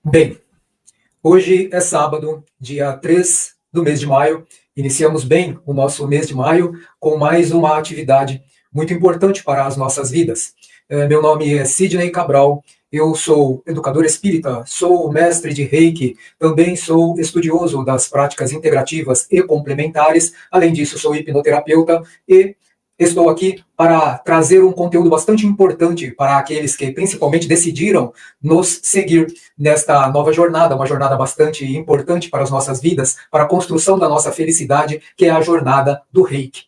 Bem, hoje é sábado, dia 3 do mês de maio. Iniciamos bem o nosso mês de maio com mais uma atividade muito importante para as nossas vidas. Meu nome é Sidney Cabral, eu sou educador espírita, sou mestre de Reiki, também sou estudioso das práticas integrativas e complementares, além disso sou hipnoterapeuta e estou aqui para trazer um conteúdo bastante importante para aqueles que principalmente decidiram nos seguir nesta nova jornada, uma jornada bastante importante para as nossas vidas, para a construção da nossa felicidade, que é a jornada do Reiki.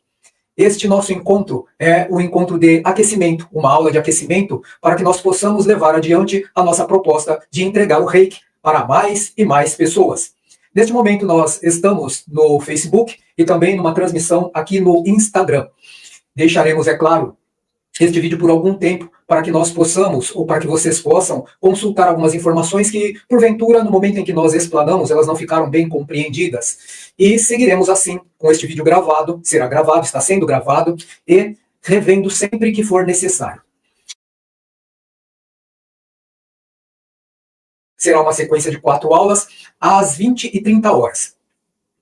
Este nosso encontro é um encontro de aquecimento, uma aula de aquecimento, para que nós possamos levar adiante a nossa proposta de entregar o Reiki para mais e mais pessoas. Neste momento, nós estamos no Facebook e também numa transmissão aqui no Instagram. Deixaremos, é claro, este vídeo por algum tempo para que nós possamos, ou para que vocês possam, consultar algumas informações que, porventura, no momento em que nós explanamos, elas não ficaram bem compreendidas. E seguiremos assim, com este vídeo gravado, será gravado, está sendo gravado, e revendo sempre que for necessário. Será uma sequência de 4 aulas, às 20 e 30 horas.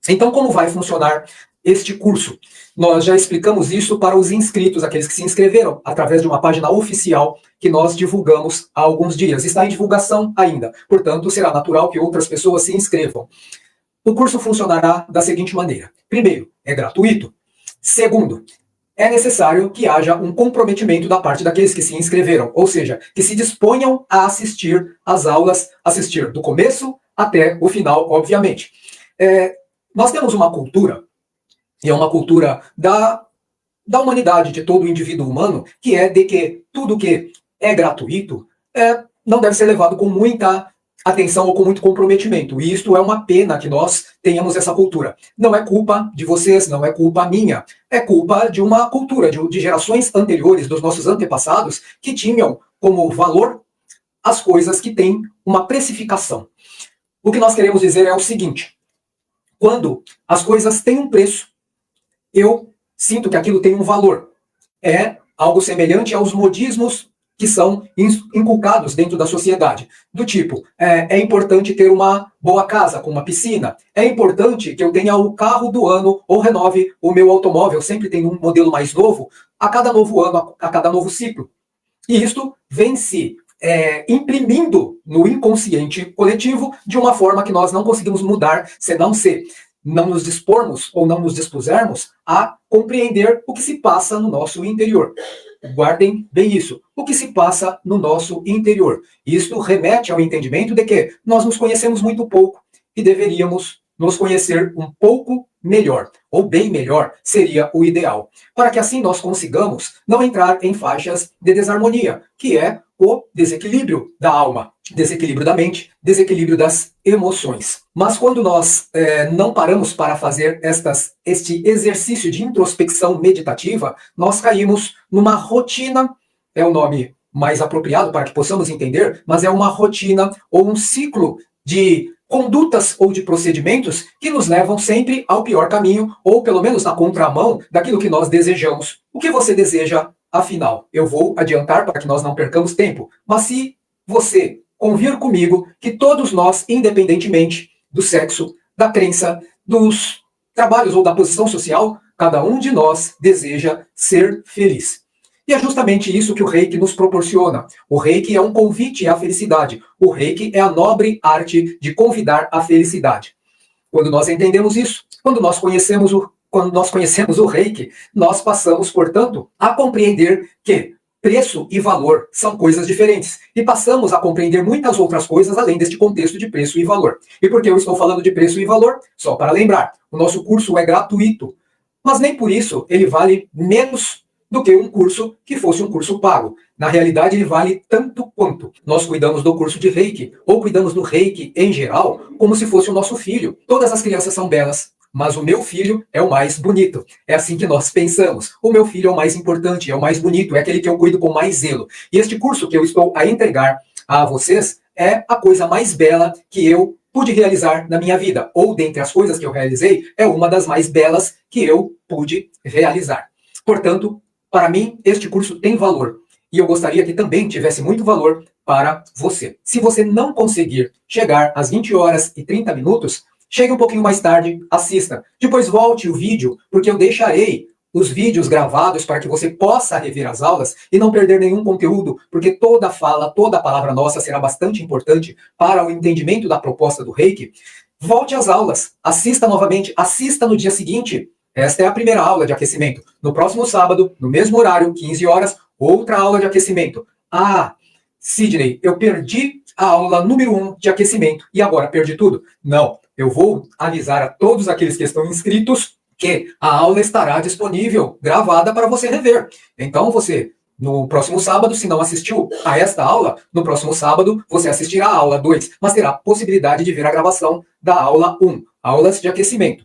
Então, como vai funcionar este curso? Nós já explicamos isso para os inscritos, aqueles que se inscreveram, através de uma página oficial que nós divulgamos há alguns dias. Está em divulgação ainda, portanto, será natural que outras pessoas se inscrevam. O curso funcionará da seguinte maneira. Primeiro, é gratuito. Segundo, é necessário que haja um comprometimento da parte daqueles que se inscreveram, ou seja, que se disponham a assistir às aulas, assistir do começo até o final, obviamente. Nós temos uma cultura, e é uma cultura da humanidade, de todo o indivíduo humano, que é de que tudo que é gratuito não deve ser levado com muita atenção ou com muito comprometimento. E isto é uma pena que nós tenhamos essa cultura. Não é culpa de vocês, não é culpa minha. É culpa de uma cultura, de gerações anteriores, dos nossos antepassados, que tinham como valor as coisas que têm uma precificação. O que nós queremos dizer é o seguinte: quando as coisas têm um preço, eu sinto que aquilo tem um valor. É algo semelhante aos modismos que são inculcados dentro da sociedade. Do tipo, é importante ter uma boa casa com uma piscina. É importante que eu tenha o carro do ano ou renove o meu automóvel. Sempre tem um modelo mais novo a cada novo ano, a cada novo ciclo. E isto vem se imprimindo no inconsciente coletivo de uma forma que nós não conseguimos mudar, senão se não nos dispormos ou não nos dispusermos a compreender o que se passa no nosso interior. Guardem bem isso. O que se passa no nosso interior. Isto remete ao entendimento de que nós nos conhecemos muito pouco e deveríamos nos conhecer um pouco melhor, ou bem melhor, seria o ideal, para que assim nós consigamos não entrar em faixas de desarmonia, que é o desequilíbrio da alma, desequilíbrio da mente, desequilíbrio das emoções. Mas quando nós não paramos para fazer este exercício de introspecção meditativa, nós caímos numa rotina, é o nome mais apropriado para que possamos entender, mas é uma rotina ou um ciclo de condutas ou de procedimentos que nos levam sempre ao pior caminho, ou pelo menos na contramão daquilo que nós desejamos. O que você deseja, afinal? Eu vou adiantar para que nós não percamos tempo, mas se você convir comigo que todos nós, independentemente do sexo, da crença, dos trabalhos ou da posição social, cada um de nós deseja ser feliz. E é justamente isso que o Reiki nos proporciona. O Reiki é um convite à felicidade. O Reiki é a nobre arte de convidar à felicidade. Quando nós entendemos isso, quando nós conhecemos o Reiki, nós passamos, portanto, a compreender que preço e valor são coisas diferentes. E passamos a compreender muitas outras coisas além deste contexto de preço e valor. E por que eu estou falando de preço e valor? Só para lembrar, o nosso curso é gratuito, mas nem por isso ele vale menos do que um curso que fosse um curso pago. Na realidade, ele vale tanto quanto. Nós cuidamos do curso de Reiki, ou cuidamos do Reiki em geral, como se fosse o nosso filho. Todas as crianças são belas, mas o meu filho é o mais bonito. É assim que nós pensamos. O meu filho é o mais importante, é o mais bonito, é aquele que eu cuido com mais zelo. E este curso que eu estou a entregar a vocês é a coisa mais bela que eu pude realizar na minha vida. Ou, dentre as coisas que eu realizei, é uma das mais belas que eu pude realizar. Portanto, para mim, este curso tem valor. E eu gostaria que também tivesse muito valor para você. Se você não conseguir chegar às 20 horas e 30 minutos, chegue um pouquinho mais tarde, assista. Depois volte o vídeo, porque eu deixarei os vídeos gravados para que você possa rever as aulas e não perder nenhum conteúdo, porque toda fala, toda palavra nossa será bastante importante para o entendimento da proposta do Reiki. Volte às aulas, assista novamente, assista no dia seguinte. Esta é a primeira aula de aquecimento. No próximo sábado, no mesmo horário, 15 horas, outra aula de aquecimento. Ah, Sidney, eu perdi a aula número 1 de aquecimento e agora perdi tudo. Não, eu vou avisar a todos aqueles que estão inscritos que a aula estará disponível, gravada para você rever. Então você, no próximo sábado, se não assistiu a esta aula, no próximo sábado você assistirá a aula 2, mas terá a possibilidade de ver a gravação da aula 1, aulas de aquecimento.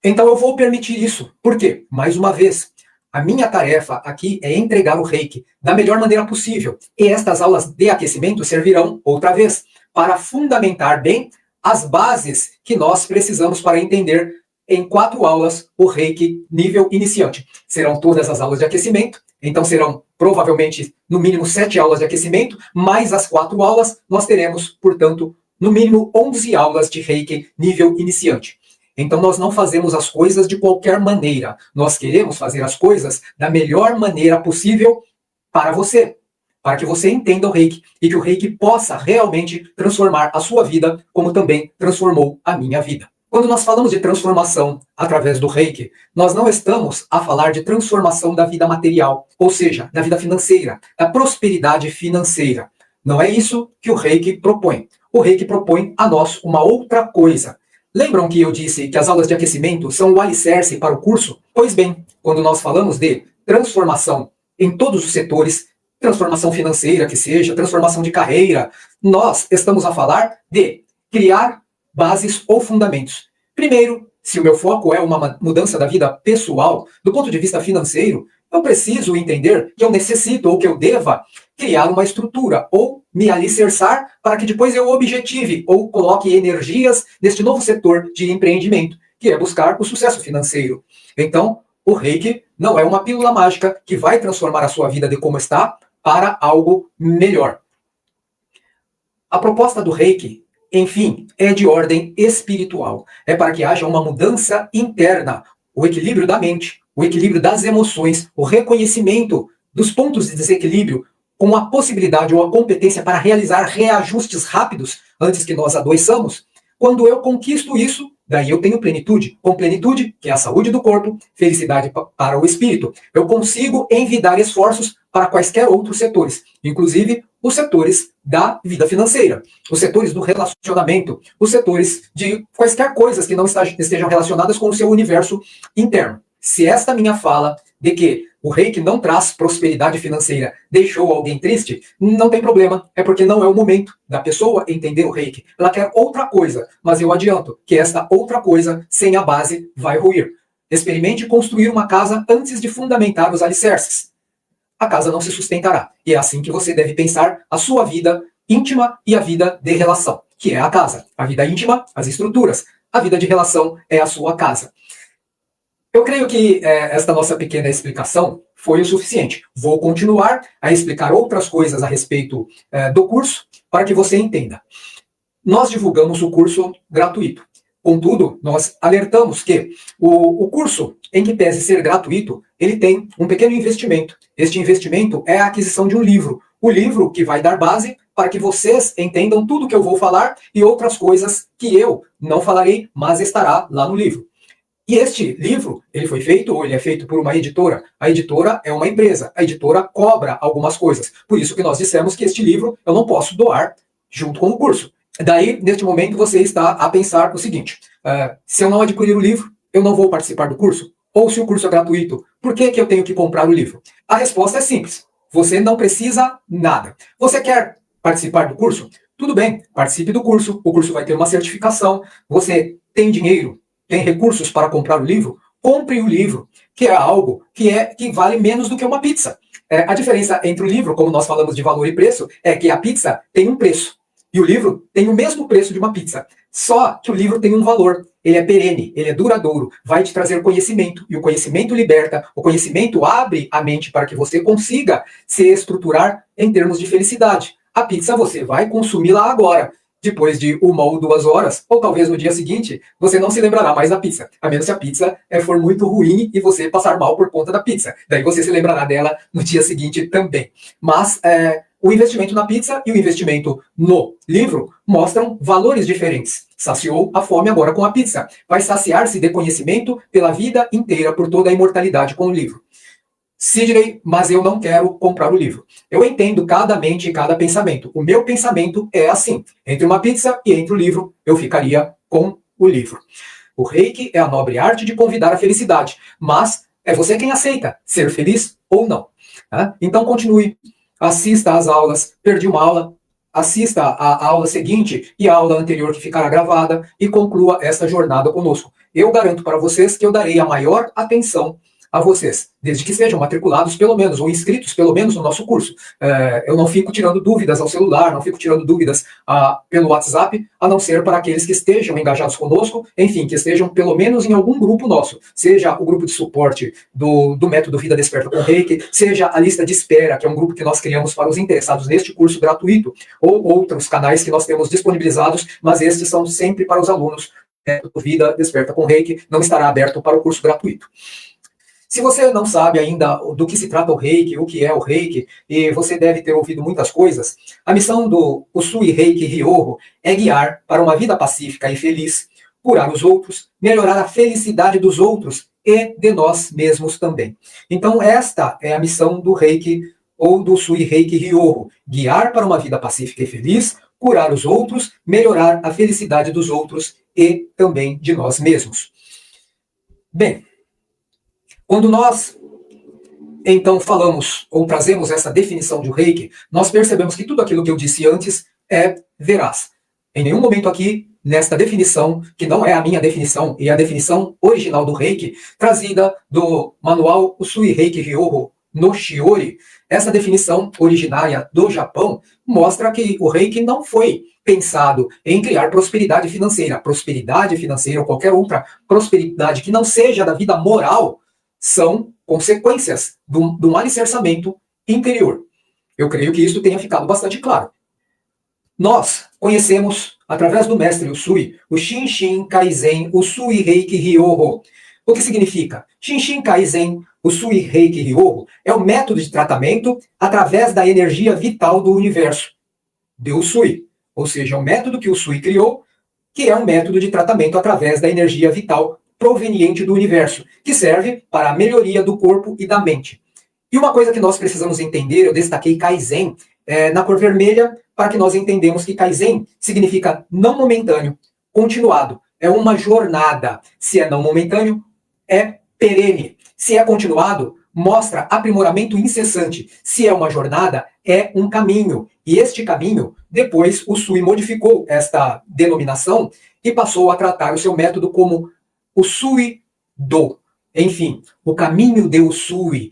Então eu vou permitir isso. Por quê? Mais uma vez, a minha tarefa aqui é entregar o Reiki da melhor maneira possível. E estas aulas de aquecimento servirão, outra vez, para fundamentar bem as bases que nós precisamos para entender em 4 aulas o Reiki nível iniciante. Serão todas as aulas de aquecimento, então serão provavelmente no mínimo 7 aulas de aquecimento, mais as 4 aulas, nós teremos, portanto, no mínimo 11 aulas de Reiki nível iniciante. Então nós não fazemos as coisas de qualquer maneira. Nós queremos fazer as coisas da melhor maneira possível para você, para que você entenda o Reiki e que o Reiki possa realmente transformar a sua vida, como também transformou a minha vida. Quando nós falamos de transformação através do Reiki, nós não estamos a falar de transformação da vida material, ou seja, da vida financeira, da prosperidade financeira. Não é isso que o Reiki propõe. O Reiki propõe a nós uma outra coisa. Lembram que eu disse que as aulas de aquecimento são o alicerce para o curso? Pois bem, quando nós falamos de transformação em todos os setores, transformação financeira que seja, transformação de carreira, nós estamos a falar de criar bases ou fundamentos. Primeiro, se o meu foco é uma mudança da vida pessoal, do ponto de vista financeiro, eu preciso entender que eu necessito ou que eu deva criar uma estrutura ou me alicerçar para que depois eu objetive ou coloque energias neste novo setor de empreendimento, que é buscar o sucesso financeiro. Então, o Reiki não é uma pílula mágica que vai transformar a sua vida de como está para algo melhor. A proposta do Reiki, enfim, é de ordem espiritual. É para que haja uma mudança interna, o equilíbrio da mente, o equilíbrio das emoções, o reconhecimento dos pontos de desequilíbrio, com a possibilidade ou a competência para realizar reajustes rápidos antes que nós adoeçamos. Quando eu conquisto isso, daí eu tenho plenitude. Com plenitude, que é a saúde do corpo, felicidade para o espírito. Eu consigo envidar esforços para quaisquer outros setores, inclusive os setores da vida financeira, os setores do relacionamento, os setores de quaisquer coisas que não estejam relacionadas com o seu universo interno. Se esta minha fala de que o Reiki não traz prosperidade financeira deixou alguém triste, não tem problema, é porque não é o momento da pessoa entender o Reiki. Ela quer outra coisa, mas eu adianto que esta outra coisa, sem a base, vai ruir. Experimente construir uma casa antes de fundamentar os alicerces. A casa não se sustentará. E é assim que você deve pensar a sua vida íntima e a vida de relação, que é a casa. A vida íntima, as estruturas. A vida de relação é a sua casa. Eu creio que esta nossa pequena explicação foi o suficiente. Vou continuar a explicar outras coisas a respeito do curso para que você entenda. Nós divulgamos o curso gratuito. Contudo, nós alertamos que o curso, em que pese ser gratuito, ele tem um pequeno investimento. Este investimento é a aquisição de um livro. O livro que vai dar base para que vocês entendam tudo que eu vou falar e outras coisas que eu não falarei, mas estará lá no livro. E este livro, ele foi feito, ou ele é feito por uma editora. A editora é uma empresa. A editora cobra algumas coisas. Por isso que nós dissemos que este livro eu não posso doar junto com o curso. Daí, neste momento, você está a pensar o seguinte: se eu não adquirir o livro, eu não vou participar do curso? Ou se o curso é gratuito, por que eu tenho que comprar o livro? A resposta é simples. Você não precisa nada. Você quer participar do curso? Tudo bem, participe do curso. O curso vai ter uma certificação. Você tem dinheiro? Tem recursos para comprar o livro? Compre o livro, que é algo que vale menos do que uma pizza. A diferença entre o livro, como nós falamos de valor e preço, é que a pizza tem um preço. E o livro tem o mesmo preço de uma pizza. Só que o livro tem um valor. Ele é perene, ele é duradouro, vai te trazer conhecimento. E o conhecimento liberta, o conhecimento abre a mente para que você consiga se estruturar em termos de felicidade. A pizza você vai consumi-la agora. Depois de 1 ou 2 horas, ou talvez no dia seguinte, você não se lembrará mais da pizza. A menos que a pizza for muito ruim e você passar mal por conta da pizza. Daí você se lembrará dela no dia seguinte também. Mas o investimento na pizza e o investimento no livro mostram valores diferentes. Saciou a fome agora com a pizza. Vai saciar-se de conhecimento pela vida inteira, por toda a imortalidade com o livro. Sidney, mas eu não quero comprar o livro. Eu entendo cada mente e cada pensamento. O meu pensamento é assim. Entre uma pizza e entre o livro, eu ficaria com o livro. O Reiki é a nobre arte de convidar a felicidade, mas é você quem aceita ser feliz ou não. Tá? Então continue, assista às aulas. Perdi uma aula, assista à aula seguinte e à aula anterior que ficará gravada e conclua esta jornada conosco. Eu garanto para vocês que eu darei a maior atenção a vocês, desde que sejam matriculados pelo menos, ou inscritos pelo menos no nosso curso. Eu não fico tirando dúvidas ao celular, não fico tirando dúvidas pelo WhatsApp, a não ser para aqueles que estejam engajados conosco, enfim, que estejam pelo menos em algum grupo nosso, seja o grupo de suporte do Método Vida Desperta com Reiki, seja a lista de espera, que é um grupo que nós criamos para os interessados neste curso gratuito, ou outros canais que nós temos disponibilizados, mas estes são sempre para os alunos. Método Vida Desperta com Reiki não estará aberto para o curso gratuito. Se você não sabe ainda do que se trata o Reiki, o que é o Reiki, e você deve ter ouvido muitas coisas, a missão do Usui Reiki Ryoho é guiar para uma vida pacífica e feliz, curar os outros, melhorar a felicidade dos outros e de nós mesmos também. Então esta é a missão do Reiki ou do Usui Reiki Ryoho, guiar para uma vida pacífica e feliz, curar os outros, melhorar a felicidade dos outros e também de nós mesmos. Bem, quando nós, então, falamos ou trazemos essa definição de Reiki, nós percebemos que tudo aquilo que eu disse antes é veraz. Em nenhum momento aqui, nesta definição, que não é a minha definição, e a definição original do Reiki, trazida do manual Usui Reiki Ryoho no Shiori, essa definição originária do Japão mostra que o Reiki não foi pensado em criar prosperidade financeira. Prosperidade financeira ou qualquer outra prosperidade que não seja da vida moral são consequências de um alicerçamento interior. Eu creio que isso tenha ficado bastante claro. Nós conhecemos, através do mestre Usui, o Shinshin Kaizen Usui Reiki Ryoho. O que significa? Shinshin Kaizen Usui Reiki Ryoho é o método de tratamento através da energia vital do universo, de Usui. Ou seja, o método que Usui criou, que é um método de tratamento através da energia vital proveniente do universo, que serve para a melhoria do corpo e da mente. E uma coisa que nós precisamos entender, eu destaquei Kaizen na cor vermelha, para que nós entendamos que Kaizen significa não momentâneo, continuado. É uma jornada. Se é não momentâneo, é perene. Se é continuado, mostra aprimoramento incessante. Se é uma jornada, é um caminho. E este caminho, depois o Usui modificou esta denominação e passou a tratar o seu método como Usui-do. Enfim, o caminho de Usui.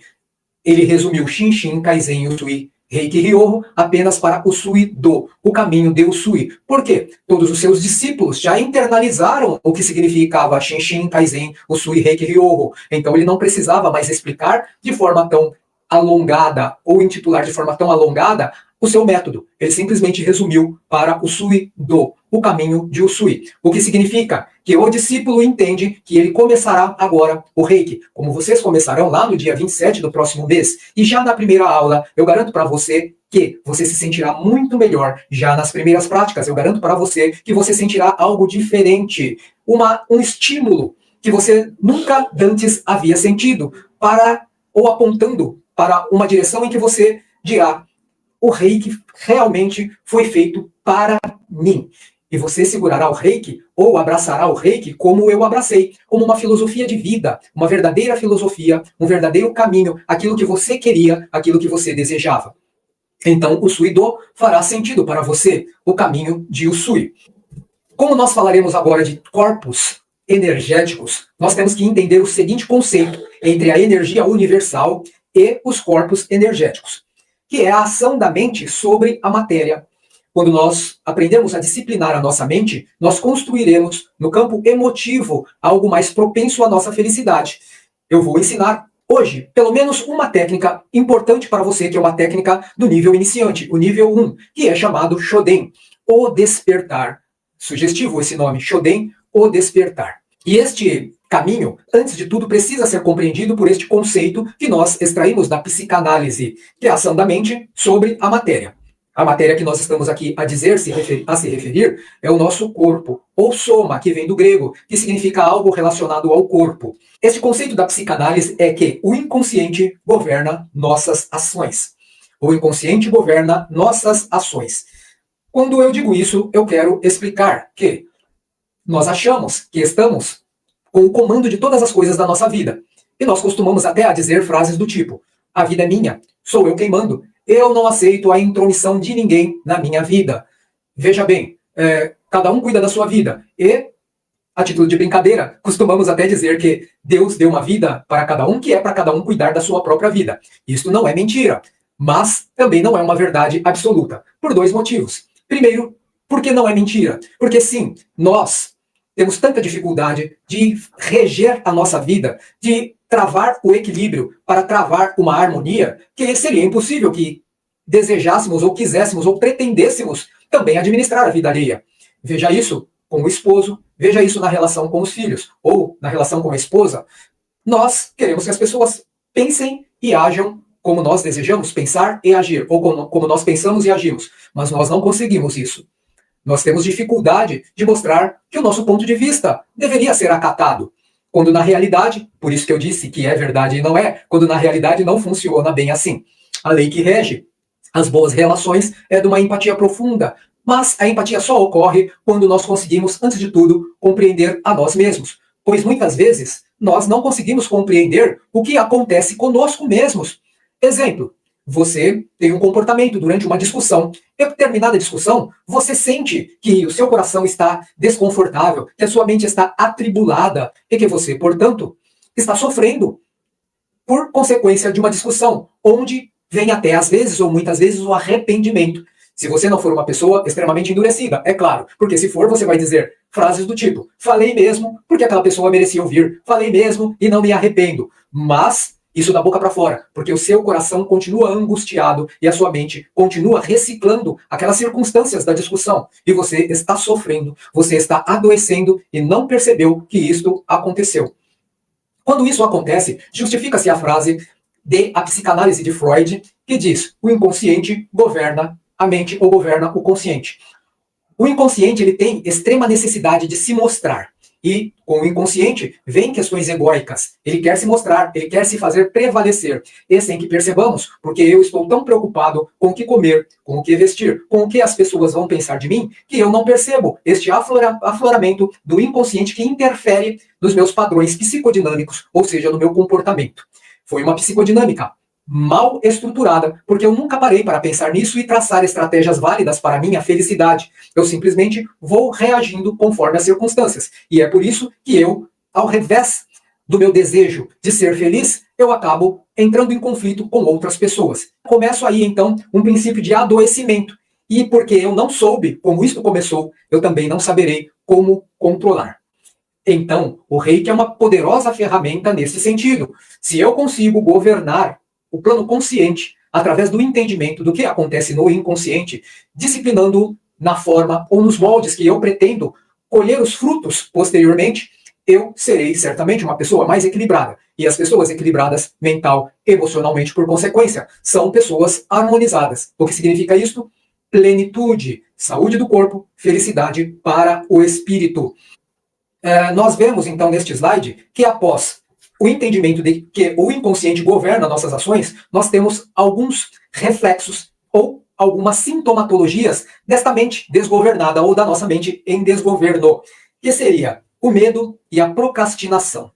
Ele resumiu Shinshin Kaizen Usui Reiki Ryoho apenas para Usui-do, o caminho de Usui. Por quê? Todos os seus discípulos já internalizaram o que significava Shinshin Kaizen Usui Reiki Ryoho. Então ele não precisava mais explicar de forma tão alongada ou intitular de forma tão alongada o seu método. Ele simplesmente resumiu para Usui-do, o caminho de Usui. O que significa que o discípulo entende que ele começará agora o Reiki, como vocês começarão lá no dia 27 do próximo mês. E já na primeira aula, eu garanto para você que você se sentirá muito melhor. Já nas primeiras práticas, eu garanto para você que você sentirá algo diferente. Um estímulo que você nunca antes havia sentido, ou apontando para uma direção em que você dirá: o Reiki realmente foi feito para mim. E você segurará o Reiki ou abraçará o Reiki como eu abracei, como uma filosofia de vida, uma verdadeira filosofia, um verdadeiro caminho, aquilo que você queria, aquilo que você desejava. Então, o Usui-do fará sentido para você, o caminho de Usui. Como nós falaremos agora de corpos energéticos, nós temos que entender o seguinte conceito entre a energia universal e os corpos energéticos, que é a ação da mente sobre a matéria. Quando nós aprendermos a disciplinar a nossa mente, nós construiremos no campo emotivo algo mais propenso à nossa felicidade. Eu vou ensinar Hoje, pelo menos uma técnica importante para você, que é uma técnica do nível iniciante, o nível 1, que é chamado Shoden, o despertar. Sugestivo esse nome, Shoden, o despertar. E este caminho, antes de tudo, precisa ser compreendido por este conceito que nós extraímos da psicanálise, que é a ação da mente sobre a matéria. A matéria que nós estamos aqui a se referir é o nosso corpo, ou soma, que vem do grego, que significa algo relacionado ao corpo. Este conceito da psicanálise é que o inconsciente governa nossas ações. O inconsciente governa nossas ações. Quando eu digo isso, eu quero explicar que nós achamos que estamos com o comando de todas as coisas da nossa vida. E nós costumamos até a dizer frases do tipo: a vida é minha, sou eu quem mando. Eu não aceito a intromissão de ninguém na minha vida. Veja bem, cada um cuida da sua vida. E, a título de brincadeira, costumamos até dizer que Deus deu uma vida para cada um, que é para cada um cuidar da sua própria vida. Isto não é mentira, mas também não é uma verdade absoluta, por dois motivos. Primeiro, porque não é mentira. Porque sim, nós temos tanta dificuldade de reger a nossa vida, de travar o equilíbrio para travar uma harmonia, que seria impossível que desejássemos ou quiséssemos ou pretendêssemos também administrar a vida alheia. Veja isso com o esposo, veja isso na relação com os filhos, ou na relação com a esposa. Nós queremos que as pessoas pensem e ajam como nós desejamos pensar e agir, ou como nós pensamos e agimos, mas nós não conseguimos isso. Nós temos dificuldade de mostrar que o nosso ponto de vista deveria ser acatado, quando na realidade, por isso que eu disse que é verdade e não é, quando na realidade não funciona bem assim. A lei que rege as boas relações é de uma empatia profunda, mas a empatia só ocorre quando nós conseguimos, antes de tudo, compreender a nós mesmos, pois muitas vezes nós não conseguimos compreender o que acontece conosco mesmos. Exemplo: você tem um comportamento durante uma discussão. Em determinada discussão, você sente que o seu coração está desconfortável, que a sua mente está atribulada e que você, portanto, está sofrendo por consequência de uma discussão, onde vem até, às vezes, ou muitas vezes, o arrependimento. Se você não for uma pessoa extremamente endurecida, é claro, porque se for, você vai dizer frases do tipo: falei mesmo porque aquela pessoa merecia ouvir, falei mesmo e não me arrependo. Mas isso da boca para fora, porque o seu coração continua angustiado e a sua mente continua reciclando aquelas circunstâncias da discussão. E você está sofrendo, você está adoecendo e não percebeu que isto aconteceu. Quando isso acontece, justifica-se a frase de a psicanálise de Freud, que diz: o inconsciente governa a mente ou governa o consciente. O inconsciente ele tem extrema necessidade de se mostrar. E com o inconsciente vem questões egóicas. Ele quer se mostrar, ele quer se fazer prevalecer. E sem que percebamos, porque eu estou tão preocupado com o que comer, com o que vestir, com o que as pessoas vão pensar de mim, que eu não percebo este afloramento do inconsciente que interfere nos meus padrões psicodinâmicos, ou seja, no meu comportamento. Foi uma psicodinâmica mal estruturada, porque eu nunca parei para pensar nisso e traçar estratégias válidas para a minha felicidade. Eu simplesmente vou reagindo conforme as circunstâncias. E é por isso que eu, ao revés do meu desejo de ser feliz, eu acabo entrando em conflito com outras pessoas. Começo aí, então, um princípio de adoecimento. E porque eu não soube como isso começou, eu também não saberei como controlar. Então, o reiki é uma poderosa ferramenta nesse sentido. Se eu consigo governar o plano consciente através do entendimento do que acontece no inconsciente, disciplinando na forma ou nos moldes que eu pretendo colher os frutos posteriormente, eu serei certamente uma pessoa mais equilibrada. E as pessoas equilibradas mental, emocionalmente, por consequência, são pessoas harmonizadas. O que significa isto? Plenitude, saúde do corpo, felicidade para o espírito. Nós vemos, então, neste slide, que após o entendimento de que o inconsciente governa nossas ações, nós temos alguns reflexos ou algumas sintomatologias desta mente desgovernada ou da nossa mente em desgoverno, que seria o medo e a procrastinação.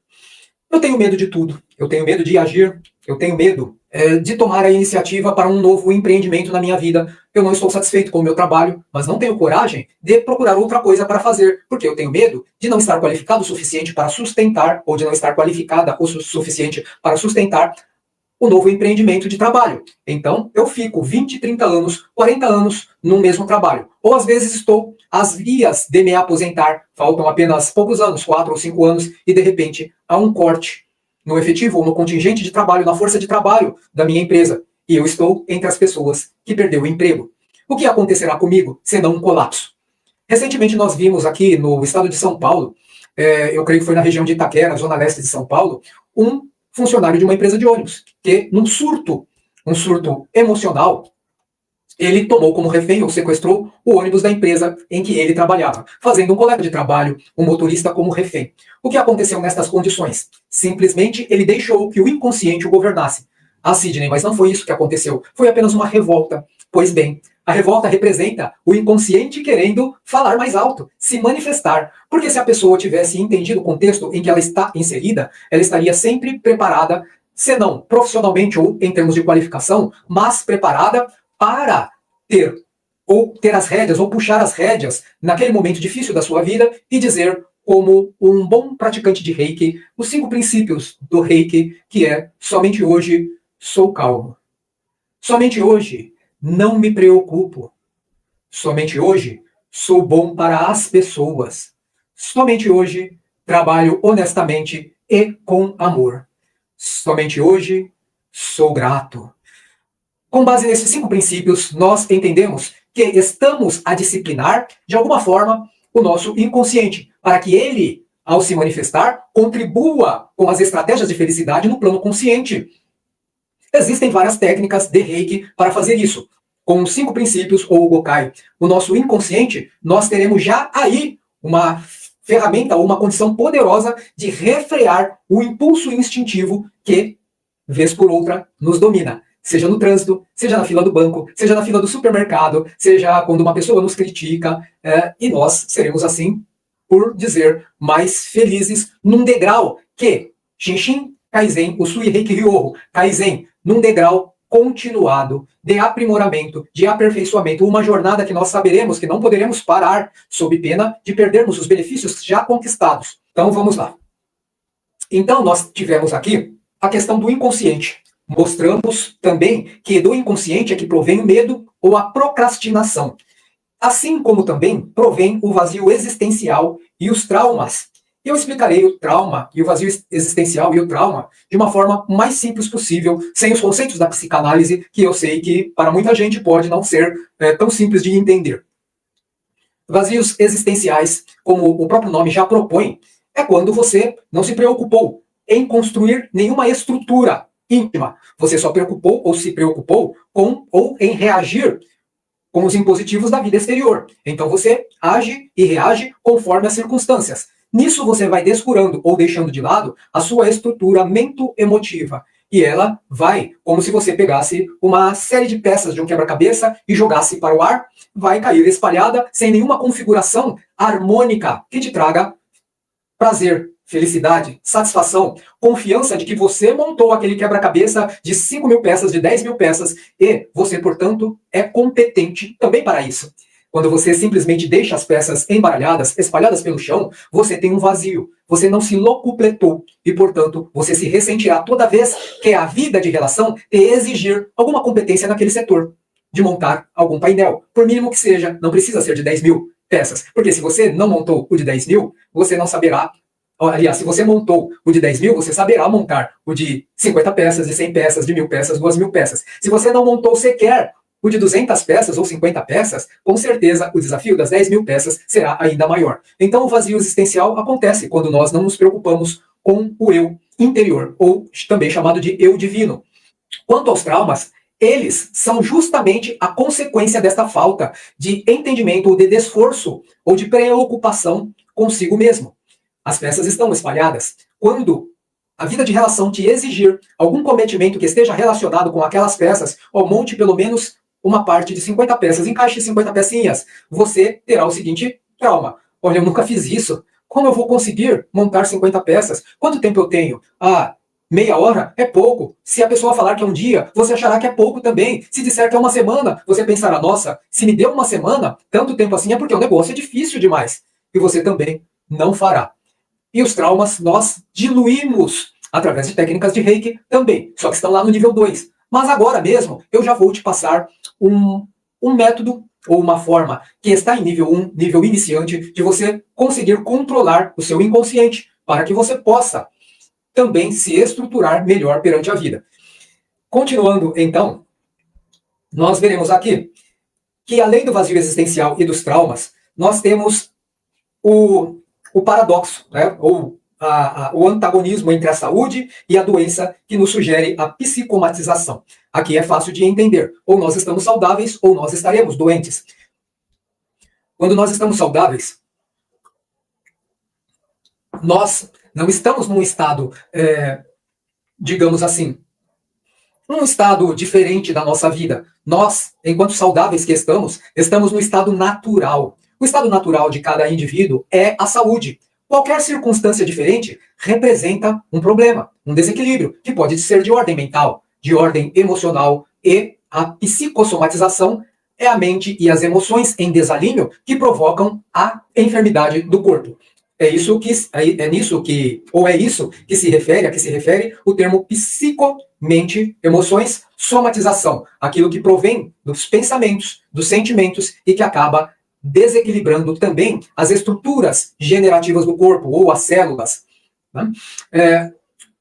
Eu tenho medo de tudo, eu tenho medo de agir, eu tenho medo de tomar a iniciativa para um novo empreendimento na minha vida. Eu não estou satisfeito com o meu trabalho, mas não tenho coragem de procurar outra coisa para fazer, porque eu tenho medo de não estar qualificado o suficiente para sustentar, ou de não estar qualificada o suficiente para sustentar o novo empreendimento de trabalho. Então, eu fico 20, 30 anos, 40 anos no mesmo trabalho. Ou às vezes estou às vias de me aposentar, faltam apenas poucos anos, 4 ou 5 anos, e de repente há um corte no efetivo ou no contingente de trabalho, na força de trabalho da minha empresa. E eu estou entre as pessoas que perdeu o emprego. O que acontecerá comigo, senão um colapso? Recentemente nós vimos aqui no estado de São Paulo, eu creio que foi na região de Itaquera, zona leste de São Paulo, um funcionário de uma empresa de ônibus, que num surto, um surto emocional, ele tomou como refém ou sequestrou o ônibus da empresa em que ele trabalhava, fazendo um colega de trabalho, um motorista, como refém. O que aconteceu nestas condições? Simplesmente ele deixou que o inconsciente o governasse. Ah, Sidney, mas não foi isso que aconteceu. Foi apenas uma revolta. Pois bem, a revolta representa o inconsciente querendo falar mais alto, se manifestar. Porque se a pessoa tivesse entendido o contexto em que ela está inserida, ela estaria sempre preparada, se não profissionalmente ou em termos de qualificação, mas preparada para ter as rédeas, ou puxar as rédeas naquele momento difícil da sua vida e dizer, como um bom praticante de Reiki, os 5 princípios do Reiki, que é: somente hoje sou calmo. Somente hoje não me preocupo. Somente hoje sou bom para as pessoas. Somente hoje trabalho honestamente e com amor. Somente hoje sou grato. Com base nesses 5 princípios, nós entendemos que estamos a disciplinar, de alguma forma, o nosso inconsciente, para que ele, ao se manifestar, contribua com as estratégias de felicidade no plano consciente. Existem várias técnicas de Reiki para fazer isso. Com os 5 princípios, ou o Gokai, o nosso inconsciente, nós teremos já aí uma ferramenta ou uma condição poderosa de refrear o impulso instintivo que, vez por outra, nos domina. Seja no trânsito, seja na fila do banco, seja na fila do supermercado, seja quando uma pessoa nos critica, e nós seremos assim, por dizer, mais felizes num degrau que Shinshin Kaizen, Usui Reiki Ryoho Kaizen, num degrau continuado de aprimoramento, de aperfeiçoamento, uma jornada que nós saberemos que não poderemos parar, sob pena de perdermos os benefícios já conquistados. Então vamos lá. Então nós tivemos aqui a questão do inconsciente. Mostramos também que do inconsciente é que provém o medo ou a procrastinação. Assim como também provém o vazio existencial e os traumas. Eu explicarei o trauma e o vazio existencial e o trauma de uma forma mais simples possível, sem os conceitos da psicanálise, que eu sei que para muita gente pode não ser tão simples de entender. Vazios existenciais, como o próprio nome já propõe, é quando você não se preocupou em construir nenhuma estrutura íntima. Você só preocupou ou se preocupou com ou em reagir com os impositivos da vida exterior. Então você age e reage conforme as circunstâncias. Nisso você vai descurando ou deixando de lado a sua estrutura mento-emotiva. E ela vai, como se você pegasse uma série de peças de um quebra-cabeça e jogasse para o ar, vai cair espalhada sem nenhuma configuração harmônica que te traga prazer, felicidade, satisfação, confiança de que você montou aquele quebra-cabeça de 5.000 peças, de 10.000 peças, e você, portanto, é competente também para isso. Quando você simplesmente deixa as peças embaralhadas, espalhadas pelo chão, você tem um vazio. Você não se locupletou e, portanto, você se ressentirá toda vez que a vida de relação te exigir alguma competência naquele setor, de montar algum painel. Por mínimo que seja, não precisa ser de 10.000 peças. Porque se você não montou o de 10.000, você não saberá. Aliás, se você montou o de 10.000, você saberá montar o de 50 peças, de 100 peças, de 1.000 peças, 2.000 peças. Se você não montou sequer o de 200 peças ou 50 peças, com certeza o desafio das 10.000 peças será ainda maior. Então o vazio existencial acontece quando nós não nos preocupamos com o eu interior, ou também chamado de eu divino. Quanto aos traumas, eles são justamente a consequência desta falta de entendimento ou de esforço ou de preocupação consigo mesmo. As peças estão espalhadas. Quando a vida de relação te exigir algum cometimento que esteja relacionado com aquelas peças, ou monte pelo menos uma parte de 50 peças, encaixe 50 pecinhas, você terá o seguinte trauma. Olha, eu nunca fiz isso. Como eu vou conseguir montar 50 peças? Quanto tempo eu tenho? Meia hora é pouco. Se a pessoa falar que é um dia, você achará que é pouco também. Se disser que é uma semana, você pensará, nossa, se me deu uma semana, tanto tempo assim é porque o negócio é difícil demais. E você também não fará. E os traumas nós diluímos através de técnicas de Reiki também, só que estão lá no nível 2. Mas agora mesmo eu já vou te passar um método ou uma forma que está em nível 1, nível iniciante, de você conseguir controlar o seu inconsciente, para que você possa também se estruturar melhor perante a vida. Continuando, então, nós veremos aqui que, além do vazio existencial e dos traumas, nós temos o paradoxo, né? Ou o antagonismo entre a saúde e a doença, que nos sugere a psicomatização. Aqui é fácil de entender. Ou nós estamos saudáveis, ou nós estaremos doentes. Quando nós estamos saudáveis, nós não estamos num estado, digamos assim, um estado diferente da nossa vida. Nós, enquanto saudáveis que estamos no estado natural. O estado natural de cada indivíduo é a saúde. Qualquer circunstância diferente representa um problema, um desequilíbrio, que pode ser de ordem mental, de ordem emocional, e a psicossomatização é a mente e as emoções em desalinho que provocam a enfermidade do corpo. É isso que se refere o termo psico-mente, emoções, somatização, aquilo que provém dos pensamentos, dos sentimentos e que acaba desequilibrando também as estruturas generativas do corpo ou as células. Né?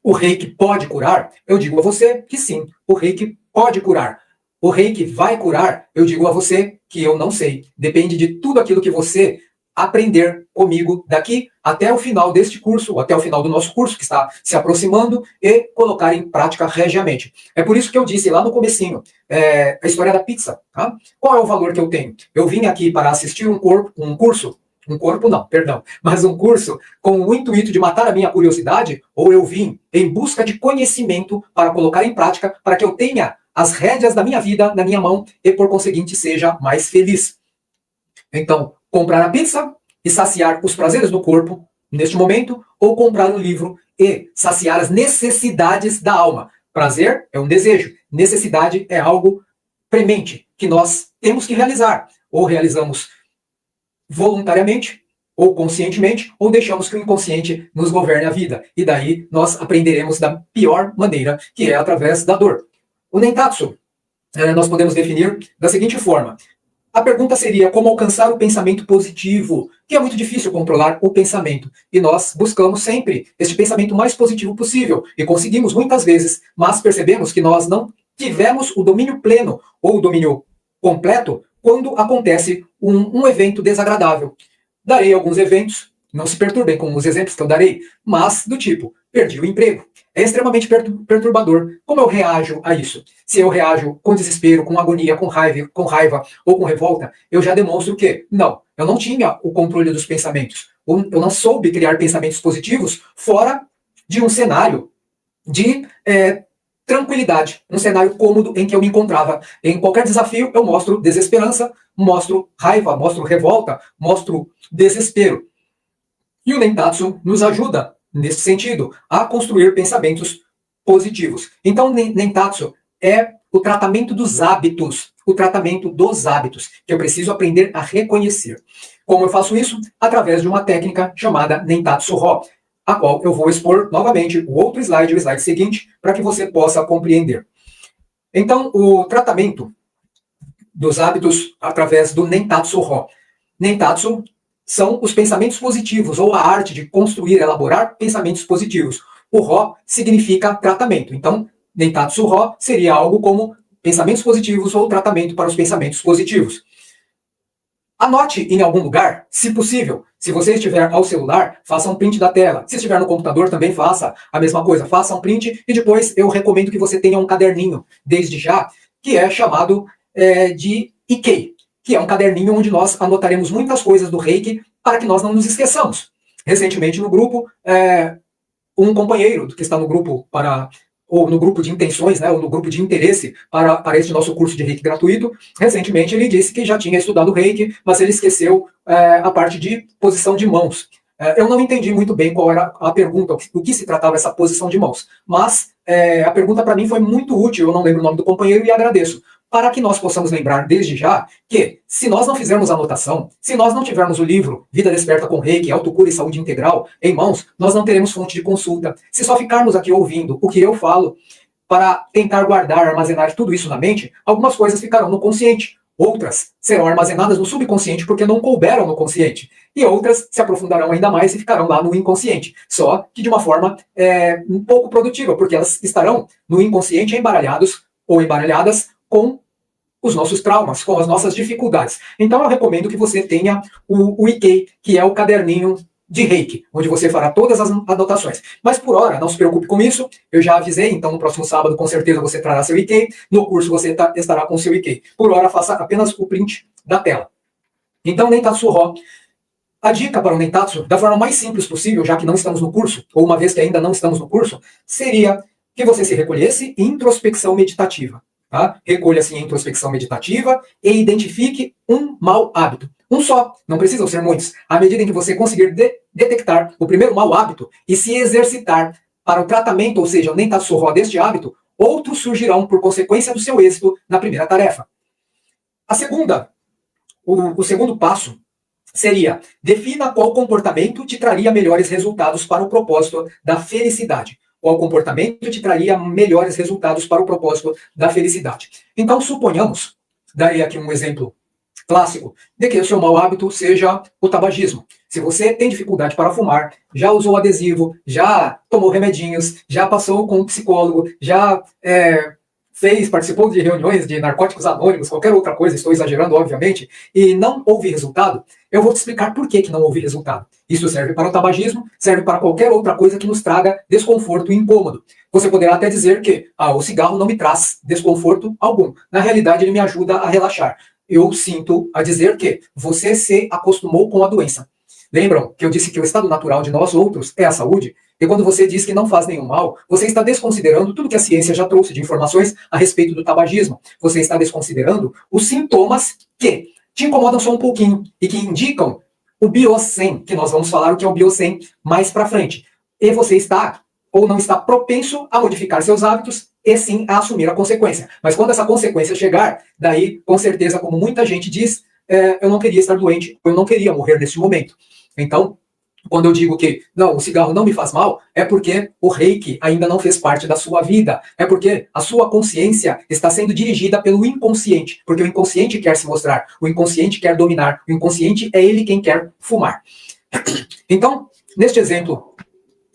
O Reiki pode curar? Eu digo a você que sim, o Reiki pode curar. O Reiki vai curar? Eu digo a você que eu não sei. Depende de tudo aquilo que você aprender comigo daqui até o final deste curso, ou até o final do nosso curso, que está se aproximando, e colocar em prática regiamente. É por isso que eu disse lá no comecinho, a história da pizza. Tá? Qual é o valor que eu tenho? Eu vim aqui para assistir um curso com o intuito de matar a minha curiosidade, ou eu vim em busca de conhecimento para colocar em prática, para que eu tenha as rédeas da minha vida na minha mão e, por conseguinte, seja mais feliz. Então, comprar a pizza e saciar os prazeres do corpo, neste momento, ou comprar um livro e saciar as necessidades da alma. Prazer é um desejo, necessidade é algo premente, que nós temos que realizar. Ou realizamos voluntariamente, ou conscientemente, ou deixamos que o inconsciente nos governe a vida. E daí nós aprenderemos da pior maneira, que é através da dor. O Nentatsu, nós podemos definir da seguinte forma. A pergunta seria como alcançar o pensamento positivo, que é muito difícil controlar o pensamento. E nós buscamos sempre este pensamento mais positivo possível. E conseguimos muitas vezes, mas percebemos que nós não tivemos o domínio pleno ou o domínio completo quando acontece um evento desagradável. Darei alguns eventos, não se perturbem com os exemplos que eu darei, mas do tipo, perdi o emprego. É extremamente perturbador. Como eu reajo a isso? Se eu reajo com desespero, com agonia, com raiva ou com revolta, eu já demonstro que, não, eu não tinha o controle dos pensamentos. Eu não soube criar pensamentos positivos fora de um cenário de tranquilidade, um cenário cômodo em que eu me encontrava. Em qualquer desafio, eu mostro desesperança, mostro raiva, mostro revolta, mostro desespero. E o Nentatsu nos ajuda, nesse sentido, a construir pensamentos positivos. Então, Nentatsu é o tratamento dos hábitos, que eu preciso aprender a reconhecer. Como eu faço isso? Através de uma técnica chamada Nentatsu-Rho, a qual eu vou expor novamente o outro slide, o slide seguinte, para que você possa compreender. Então, o tratamento dos hábitos através do Nentatsu-Rho. Nentatsu são os pensamentos positivos, ou a arte de construir, elaborar pensamentos positivos. O Rho significa tratamento. Então, Nentatsu-Rho seria algo como pensamentos positivos ou tratamento para os pensamentos positivos. Anote em algum lugar, se possível. Se você estiver ao celular, faça um print da tela. Se estiver no computador, também faça a mesma coisa. Faça um print e depois eu recomendo que você tenha um caderninho, desde já, que é chamado de Ikkei, que é um caderninho onde nós anotaremos muitas coisas do Reiki para que nós não nos esqueçamos. Recentemente no grupo, um companheiro que está no grupo ou no grupo de intenções, né, ou no grupo de interesse para este nosso curso de Reiki gratuito, recentemente ele disse que já tinha estudado Reiki, mas ele esqueceu a parte de posição de mãos. Eu não entendi muito bem qual era a pergunta, o que se tratava essa posição de mãos, mas a pergunta para mim foi muito útil, eu não lembro o nome do companheiro e agradeço, para que nós possamos lembrar desde já que, se nós não fizermos anotação, se nós não tivermos o livro Vida Desperta com Reiki, Autocura e Saúde Integral em mãos, nós não teremos fonte de consulta. Se só ficarmos aqui ouvindo o que eu falo, para tentar guardar, armazenar tudo isso na mente, algumas coisas ficarão no consciente, Outras serão armazenadas no subconsciente porque não couberam no consciente. E outras se aprofundarão ainda mais e ficarão lá no inconsciente. Só que de uma forma um pouco produtiva, porque elas estarão no inconsciente embaralhados ou embaralhadas com os nossos traumas, com as nossas dificuldades. Então eu recomendo que você tenha o IK, que é o caderninho de Reiki, onde você fará todas as anotações. Mas por hora, não se preocupe com isso, eu já avisei, então no próximo sábado com certeza você trará seu IK, no curso você estará com seu IK. Por hora, faça apenas o print da tela. Então, Nentatsu Rho. A dica para o Nentatsu, da forma mais simples possível, já que não estamos no curso, ou uma vez que ainda não estamos no curso, seria que você se recolhesse em introspecção meditativa. Tá? Recolha-se em introspecção meditativa e identifique um mau hábito. Um só, não precisam ser muitos. À medida em que você conseguir detectar o primeiro mau hábito e se exercitar para o tratamento, ou seja, o Nentatsu Rho deste hábito, outros surgirão por consequência do seu êxito na primeira tarefa. O segundo passo seria: defina qual comportamento te traria melhores resultados para o propósito da felicidade. Qual comportamento te traria melhores resultados para o propósito da felicidade. Então, suponhamos, darei aqui um exemplo clássico, de que o seu mau hábito seja o tabagismo. Se você tem dificuldade para fumar, já usou adesivo, já tomou remedinhos, já passou com um psicólogo, já participou de reuniões de narcóticos anônimos, qualquer outra coisa, estou exagerando, obviamente, e não houve resultado, eu vou te explicar por que não houve resultado. Isso serve para o tabagismo, serve para qualquer outra coisa que nos traga desconforto e incômodo. Você poderá até dizer que o cigarro não me traz desconforto algum. Na realidade, ele me ajuda a relaxar. Eu sinto a dizer que você se acostumou com a doença. Lembram que eu disse que o estado natural de nós outros é a saúde? E quando você diz que não faz nenhum mal, você está desconsiderando tudo que a ciência já trouxe de informações a respeito do tabagismo. Você está desconsiderando os sintomas que te incomodam só um pouquinho e que indicam o Biosen, que nós vamos falar o que é o Biosen mais para frente. E você está ou não está propenso a modificar seus hábitos e sim a assumir a consequência. Mas quando essa consequência chegar, daí, com certeza, como muita gente diz, eu não queria estar doente, eu não queria morrer neste momento. Então, quando eu digo que não, o cigarro não me faz mal, é porque o Reiki ainda não fez parte da sua vida. É porque a sua consciência está sendo dirigida pelo inconsciente. Porque o inconsciente quer se mostrar, o inconsciente quer dominar, o inconsciente é ele quem quer fumar. Então, neste exemplo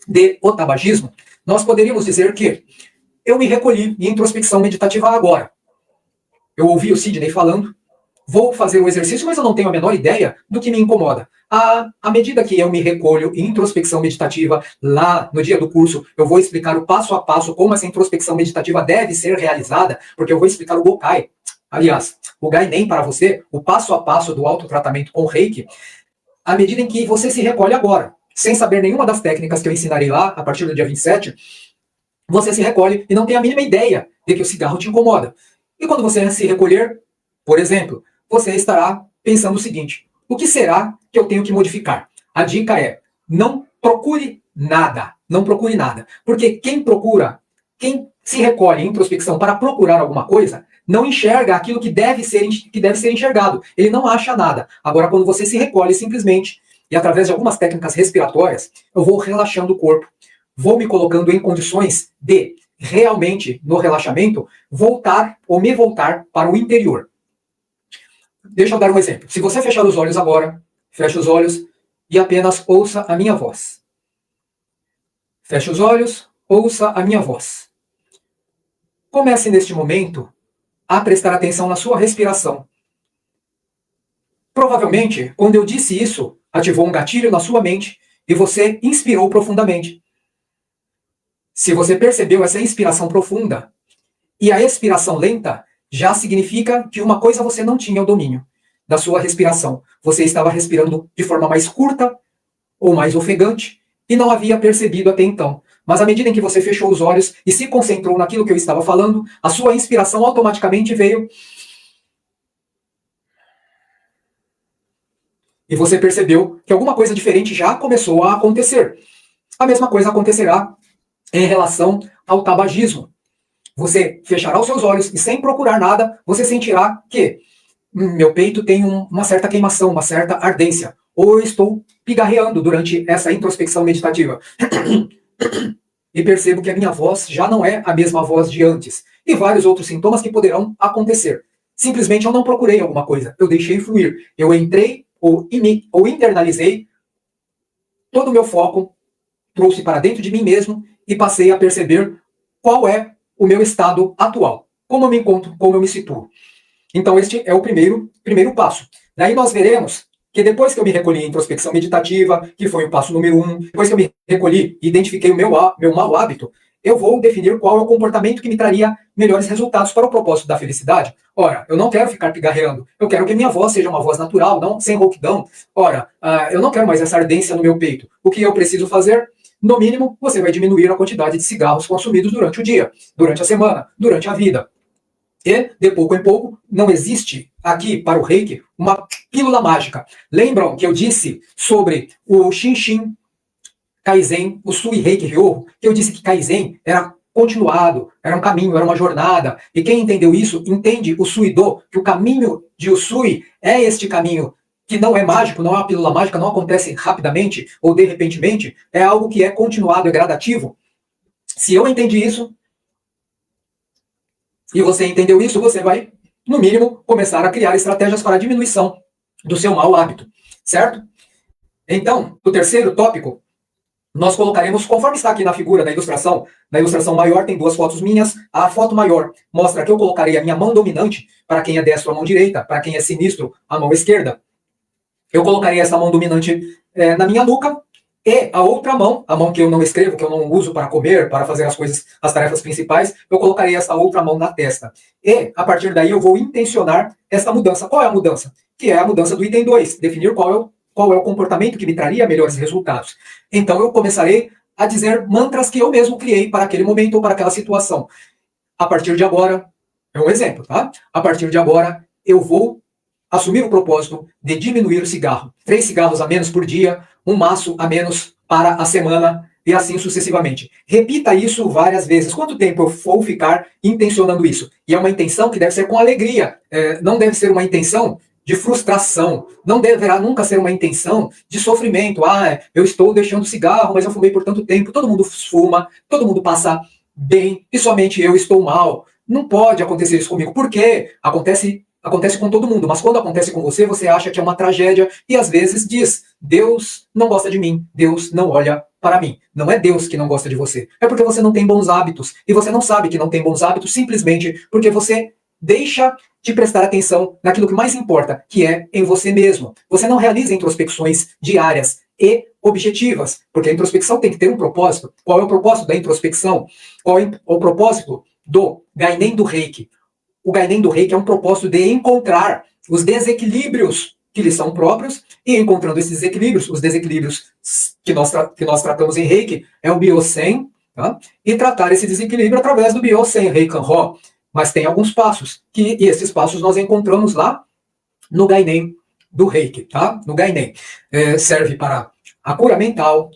de o tabagismo, nós poderíamos dizer que eu me recolhi em introspecção meditativa agora. Eu ouvi o Sidney falando, vou fazer o exercício, mas eu não tenho a menor ideia do que me incomoda. À medida que eu me recolho em introspecção meditativa, lá no dia do curso, eu vou explicar o passo a passo como essa introspecção meditativa deve ser realizada, porque eu vou explicar o Gokai. Aliás, o Gainen para você, o passo a passo do autotratamento com Reiki, à medida em que você se recolhe agora, sem saber nenhuma das técnicas que eu ensinarei lá, a partir do dia 27, você se recolhe e não tem a mínima ideia de que o cigarro te incomoda. E quando você se recolher, por exemplo, você estará pensando o seguinte: o que será que eu tenho que modificar? A dica é: não procure nada. Não procure nada. Porque quem se recolhe em introspecção para procurar alguma coisa, não enxerga aquilo que deve ser enxergado. Ele não acha nada. Agora, quando você se recolhe simplesmente, e através de algumas técnicas respiratórias, eu vou relaxando o corpo, vou me colocando em condições de, realmente, no relaxamento, me voltar para o interior. Deixa eu dar um exemplo. Se você fechar os olhos agora, feche os olhos e apenas ouça a minha voz. Feche os olhos, ouça a minha voz. Comece neste momento a prestar atenção na sua respiração. Provavelmente, quando eu disse isso, ativou um gatilho na sua mente e você inspirou profundamente. Se você percebeu essa inspiração profunda e a expiração lenta, já significa que uma coisa você não tinha o domínio da sua respiração. Você estava respirando de forma mais curta ou mais ofegante e não havia percebido até então. Mas à medida em que você fechou os olhos e se concentrou naquilo que eu estava falando, a sua inspiração automaticamente veio. E você percebeu que alguma coisa diferente já começou a acontecer. A mesma coisa acontecerá em relação ao tabagismo. Você fechará os seus olhos e, sem procurar nada, você sentirá que meu peito tem uma certa queimação, uma certa ardência. Ou eu estou pigarreando durante essa introspecção meditativa. E percebo que a minha voz já não é a mesma voz de antes. E vários outros sintomas que poderão acontecer. Simplesmente eu não procurei alguma coisa, eu deixei fluir. Eu entrei ou internalizei todo o meu foco, trouxe para dentro de mim mesmo e passei a perceber qual é o meu estado atual, como eu me encontro, como eu me situo. Então, este é o primeiro passo. Daí nós veremos que depois que eu me recolhi em introspecção meditativa, que foi o passo número 1, depois que eu me recolhi e identifiquei o meu mau hábito, eu vou definir qual é o comportamento que me traria melhores resultados para o propósito da felicidade. Ora, eu não quero ficar pigarreando, eu quero que minha voz seja uma voz natural, não sem rouquidão. Ora, eu não quero mais essa ardência no meu peito. O que eu preciso fazer? No mínimo, você vai diminuir a quantidade de cigarros consumidos durante o dia, durante a semana, durante a vida. E, de pouco em pouco, não existe aqui para o Reiki uma pílula mágica. Lembram que eu disse sobre o Shinshin Kaizen, o Sui Reiki Ryoho, que eu disse que Kaizen era continuado, era um caminho, era uma jornada. E quem entendeu isso, entende o Suido, que o caminho de Usui é este caminho que não é mágico, não é uma pílula mágica, não acontece rapidamente ou de repentemente, é algo que é continuado, é gradativo. Se eu entendi isso, e você entendeu isso, você vai, no mínimo, começar a criar estratégias para a diminuição do seu mau hábito, certo? Então, o terceiro tópico, nós colocaremos, conforme está aqui na figura, na ilustração maior tem duas fotos minhas, a foto maior mostra que eu colocarei a minha mão dominante, para quem é destro, a mão direita, para quem é sinistro, a mão esquerda. Eu colocarei essa mão dominante na minha nuca, e a outra mão, a mão que eu não escrevo, que eu não uso para comer, para fazer as coisas, as tarefas principais, eu colocarei essa outra mão na testa. E, a partir daí, eu vou intencionar esta mudança. Qual é a mudança? Que é a mudança do item 2, definir qual é o comportamento que me traria melhores resultados. Então, eu começarei a dizer mantras que eu mesmo criei para aquele momento ou para aquela situação. A partir de agora, é um exemplo, tá? A partir de agora, eu vou assumir o propósito de diminuir o cigarro. 3 cigarros a menos por dia, um maço a menos para a semana e assim sucessivamente. Repita isso várias vezes. Quanto tempo eu vou ficar intencionando isso? E é uma intenção que deve ser com alegria. Não deve ser uma intenção de frustração. Não deverá nunca ser uma intenção de sofrimento. Eu estou deixando o cigarro, mas eu fumei por tanto tempo. Todo mundo fuma, todo mundo passa bem e somente eu estou mal. Não pode acontecer isso comigo. Por quê? Acontece com todo mundo, mas quando acontece com você, você acha que é uma tragédia e às vezes diz, Deus não gosta de mim, Deus não olha para mim. Não é Deus que não gosta de você, é porque você não tem bons hábitos. E você não sabe que não tem bons hábitos simplesmente porque você deixa de prestar atenção naquilo que mais importa, que é em você mesmo. Você não realiza introspecções diárias e objetivas, porque a introspecção tem que ter um propósito. Qual é o propósito da introspecção? Qual é o propósito do Gainen do Reiki? O Gainen do Reiki é um propósito de encontrar os desequilíbrios que lhe são próprios, e encontrando esses equilíbrios, os desequilíbrios que nós tratamos em Reiki, é o Byosen, tá? E tratar esse desequilíbrio através do Byosen, Reikan-Ho. Mas tem alguns passos, e esses passos nós encontramos lá no Gainen do Reiki, tá? No Gainen. Serve para a cura mental,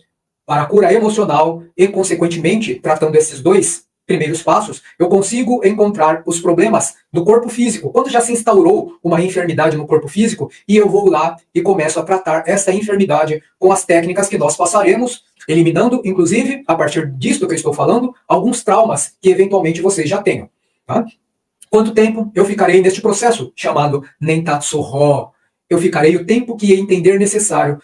para a cura emocional, e, consequentemente, tratando esses dois primeiros passos, eu consigo encontrar os problemas do corpo físico. Quando já se instaurou uma enfermidade no corpo físico, e eu vou lá e começo a tratar essa enfermidade com as técnicas que nós passaremos, eliminando, inclusive, a partir disso que eu estou falando, alguns traumas que eventualmente vocês já tenham. Tá? Quanto tempo eu ficarei neste processo chamado Nentatsu-Ho? Eu ficarei o tempo que entender necessário.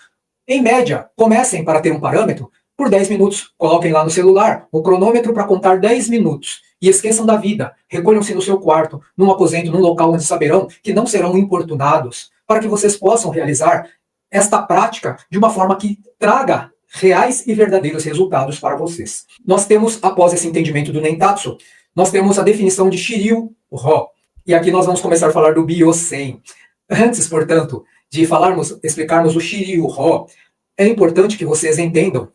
Em média, comecem para ter um parâmetro por 10 minutos. Coloquem lá no celular o cronômetro para contar 10 minutos. E esqueçam da vida. Recolham-se no seu quarto, num aposento, num local onde saberão que não serão importunados, para que vocês possam realizar esta prática de uma forma que traga reais e verdadeiros resultados para vocês. Nós temos, após esse entendimento do Nentatsu, nós temos a definição de Shiryu-Ho. E aqui nós vamos começar a falar do Byosen. Antes, portanto, de explicarmos o Shiryu-Ho, é importante que vocês entendam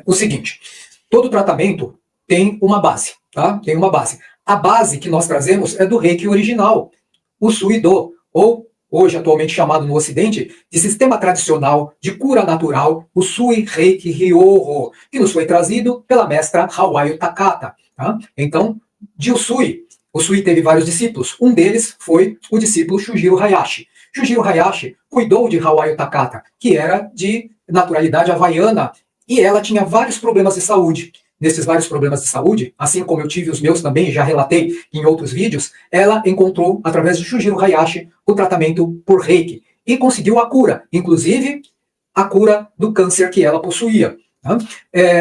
o seguinte: todo tratamento tem uma base, tá? Tem uma base. A base que nós trazemos é do Reiki original, o Suido, ou hoje atualmente chamado no Ocidente de sistema tradicional de cura natural, o Sui Reiki Ryoho, que nos foi trazido pela mestra Hawayo Takata. Tá? Então, de o Sui teve vários discípulos. Um deles foi o discípulo Shujiro Hayashi. Shujiro Hayashi cuidou de Hawayo Takata, que era de naturalidade havaiana, e ela tinha vários problemas de saúde. nesses vários problemas de saúde, assim como eu tive os meus também, já relatei em outros vídeos, ela encontrou, através de Shujiro Hayashi, o tratamento por Reiki e conseguiu a cura, inclusive a cura do câncer que ela possuía. Tá?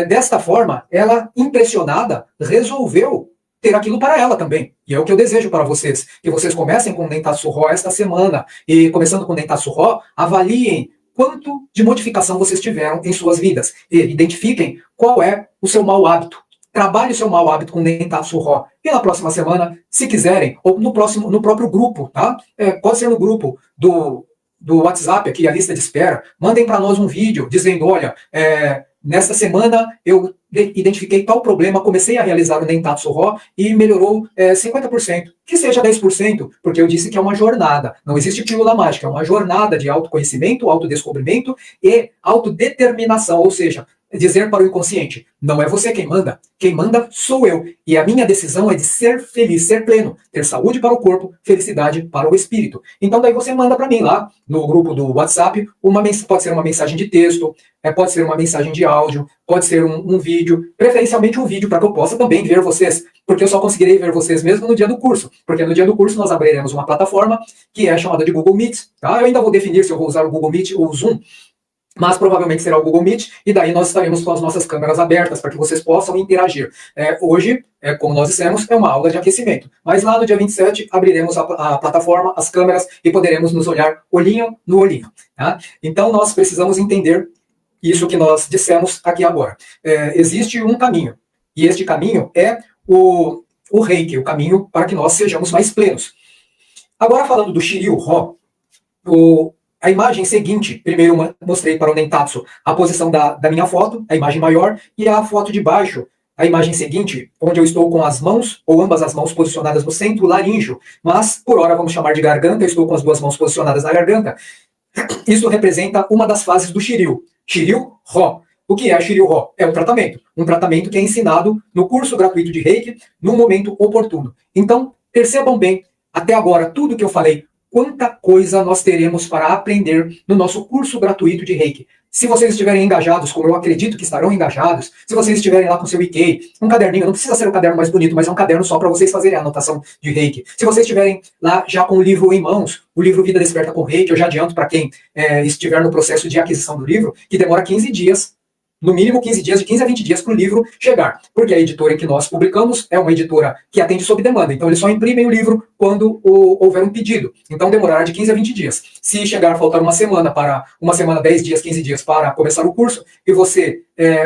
Desta forma, ela, impressionada, resolveu ter aquilo para ela também. E é o que eu desejo para vocês, que vocês comecem com o Dentatsu Ro esta semana, e começando com o Dentatsu Ro, avaliem quanto de modificação vocês tiveram em suas vidas, e identifiquem qual é o seu mau hábito. Trabalhe o seu mau hábito com o Dentatsu Ro. E na próxima semana, se quiserem, ou no próprio grupo, tá? Pode ser no grupo do WhatsApp, aqui, a lista de espera, mandem para nós um vídeo dizendo, olha, nesta semana eu identifiquei tal problema, comecei a realizar o Dentatsu Ro e melhorou 50%, que seja 10%, porque eu disse que é uma jornada, não existe pílula mágica, é uma jornada de autoconhecimento, autodescobrimento e autodeterminação, ou seja, dizer para o inconsciente, não é você quem manda sou eu, e a minha decisão é de ser feliz, ser pleno, ter saúde para o corpo, felicidade para o espírito. Então daí você manda para mim lá, no grupo do WhatsApp, pode ser uma mensagem de texto, pode ser uma mensagem de áudio, pode ser um vídeo, preferencialmente um vídeo para que eu possa também ver vocês, porque eu só conseguirei ver vocês mesmo no dia do curso, porque no dia do curso nós abriremos uma plataforma que é chamada de Google Meet, tá? Eu ainda vou definir se eu vou usar o Google Meet ou o Zoom, mas provavelmente será o Google Meet, e daí nós estaremos com as nossas câmeras abertas para que vocês possam interagir. Hoje, como nós dissemos, é uma aula de aquecimento, mas lá no dia 27 abriremos a plataforma, as câmeras, e poderemos nos olhar olhinho no olhinho. Tá? Então nós precisamos entender isso que nós dissemos aqui agora. Existe um caminho, e este caminho é o Reiki, o caminho para que nós sejamos mais plenos. Agora falando do Shiryu-Ho, a imagem seguinte, primeiro mostrei para o Dentatsu a posição da minha foto, a imagem maior, e a foto de baixo, a imagem seguinte, onde eu estou com as mãos, ou ambas as mãos posicionadas no centro laríngeo, mas por hora vamos chamar de garganta, eu estou com as duas mãos posicionadas na garganta. Isso representa uma das fases do Shiryu, Shiryu-Ho. O que é Shiryu-Ho? É um tratamento que é ensinado no curso gratuito de Reiki, no momento oportuno. Então, percebam bem, até agora, tudo que eu falei, quanta coisa nós teremos para aprender no nosso curso gratuito de Reiki. Se vocês estiverem engajados, como eu acredito que estarão engajados, se vocês estiverem lá com seu IK, um caderninho, não precisa ser o caderno mais bonito, mas é um caderno só para vocês fazerem a anotação de Reiki. Se vocês estiverem lá já com o livro em mãos, o livro Vida Desperta com Reiki, eu já adianto para quem estiver no processo de aquisição do livro, que demora 15 dias, no mínimo 15 dias, de 15 a 20 dias para o livro chegar. Porque a editora em que nós publicamos é uma editora que atende sob demanda. Então eles só imprimem o livro quando houver um pedido. Então demorará de 15 a 20 dias. Se chegar a faltar uma semana, 10 dias, 15 dias para começar o curso, e você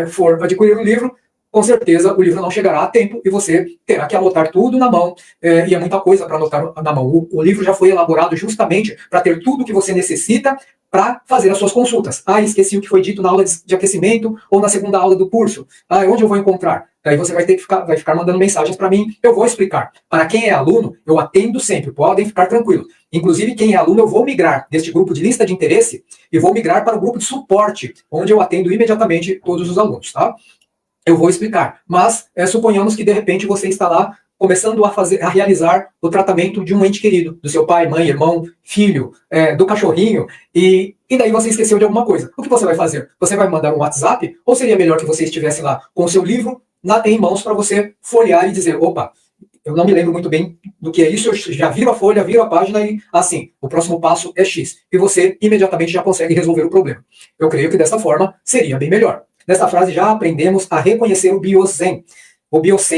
for adquirir o livro, com certeza o livro não chegará a tempo e você terá que anotar tudo na mão, e é muita coisa para anotar na mão. O livro já foi elaborado justamente para ter tudo que você necessita para fazer as suas consultas. Esqueci o que foi dito na aula de aquecimento ou na segunda aula do curso. Onde eu vou encontrar? Daí você vai ficar mandando mensagens para mim, eu vou explicar. Para quem é aluno, eu atendo sempre, podem ficar tranquilos. Inclusive, quem é aluno, eu vou migrar deste grupo de lista de interesse e vou migrar para o grupo de suporte, onde eu atendo imediatamente todos os alunos, tá? Eu vou explicar, mas suponhamos que de repente você está lá começando a realizar o tratamento de um ente querido, do seu pai, mãe, irmão, filho, do cachorrinho, e daí você esqueceu de alguma coisa. O que você vai fazer? Você vai mandar um WhatsApp, ou seria melhor que você estivesse lá com o seu livro em mãos para você folhear e dizer, opa, eu não me lembro muito bem do que é isso, eu já viro a folha, viro a página e assim, o próximo passo é X. E você imediatamente já consegue resolver o problema. Eu creio que dessa forma seria bem melhor. Nesta frase já aprendemos a reconhecer o Biozen,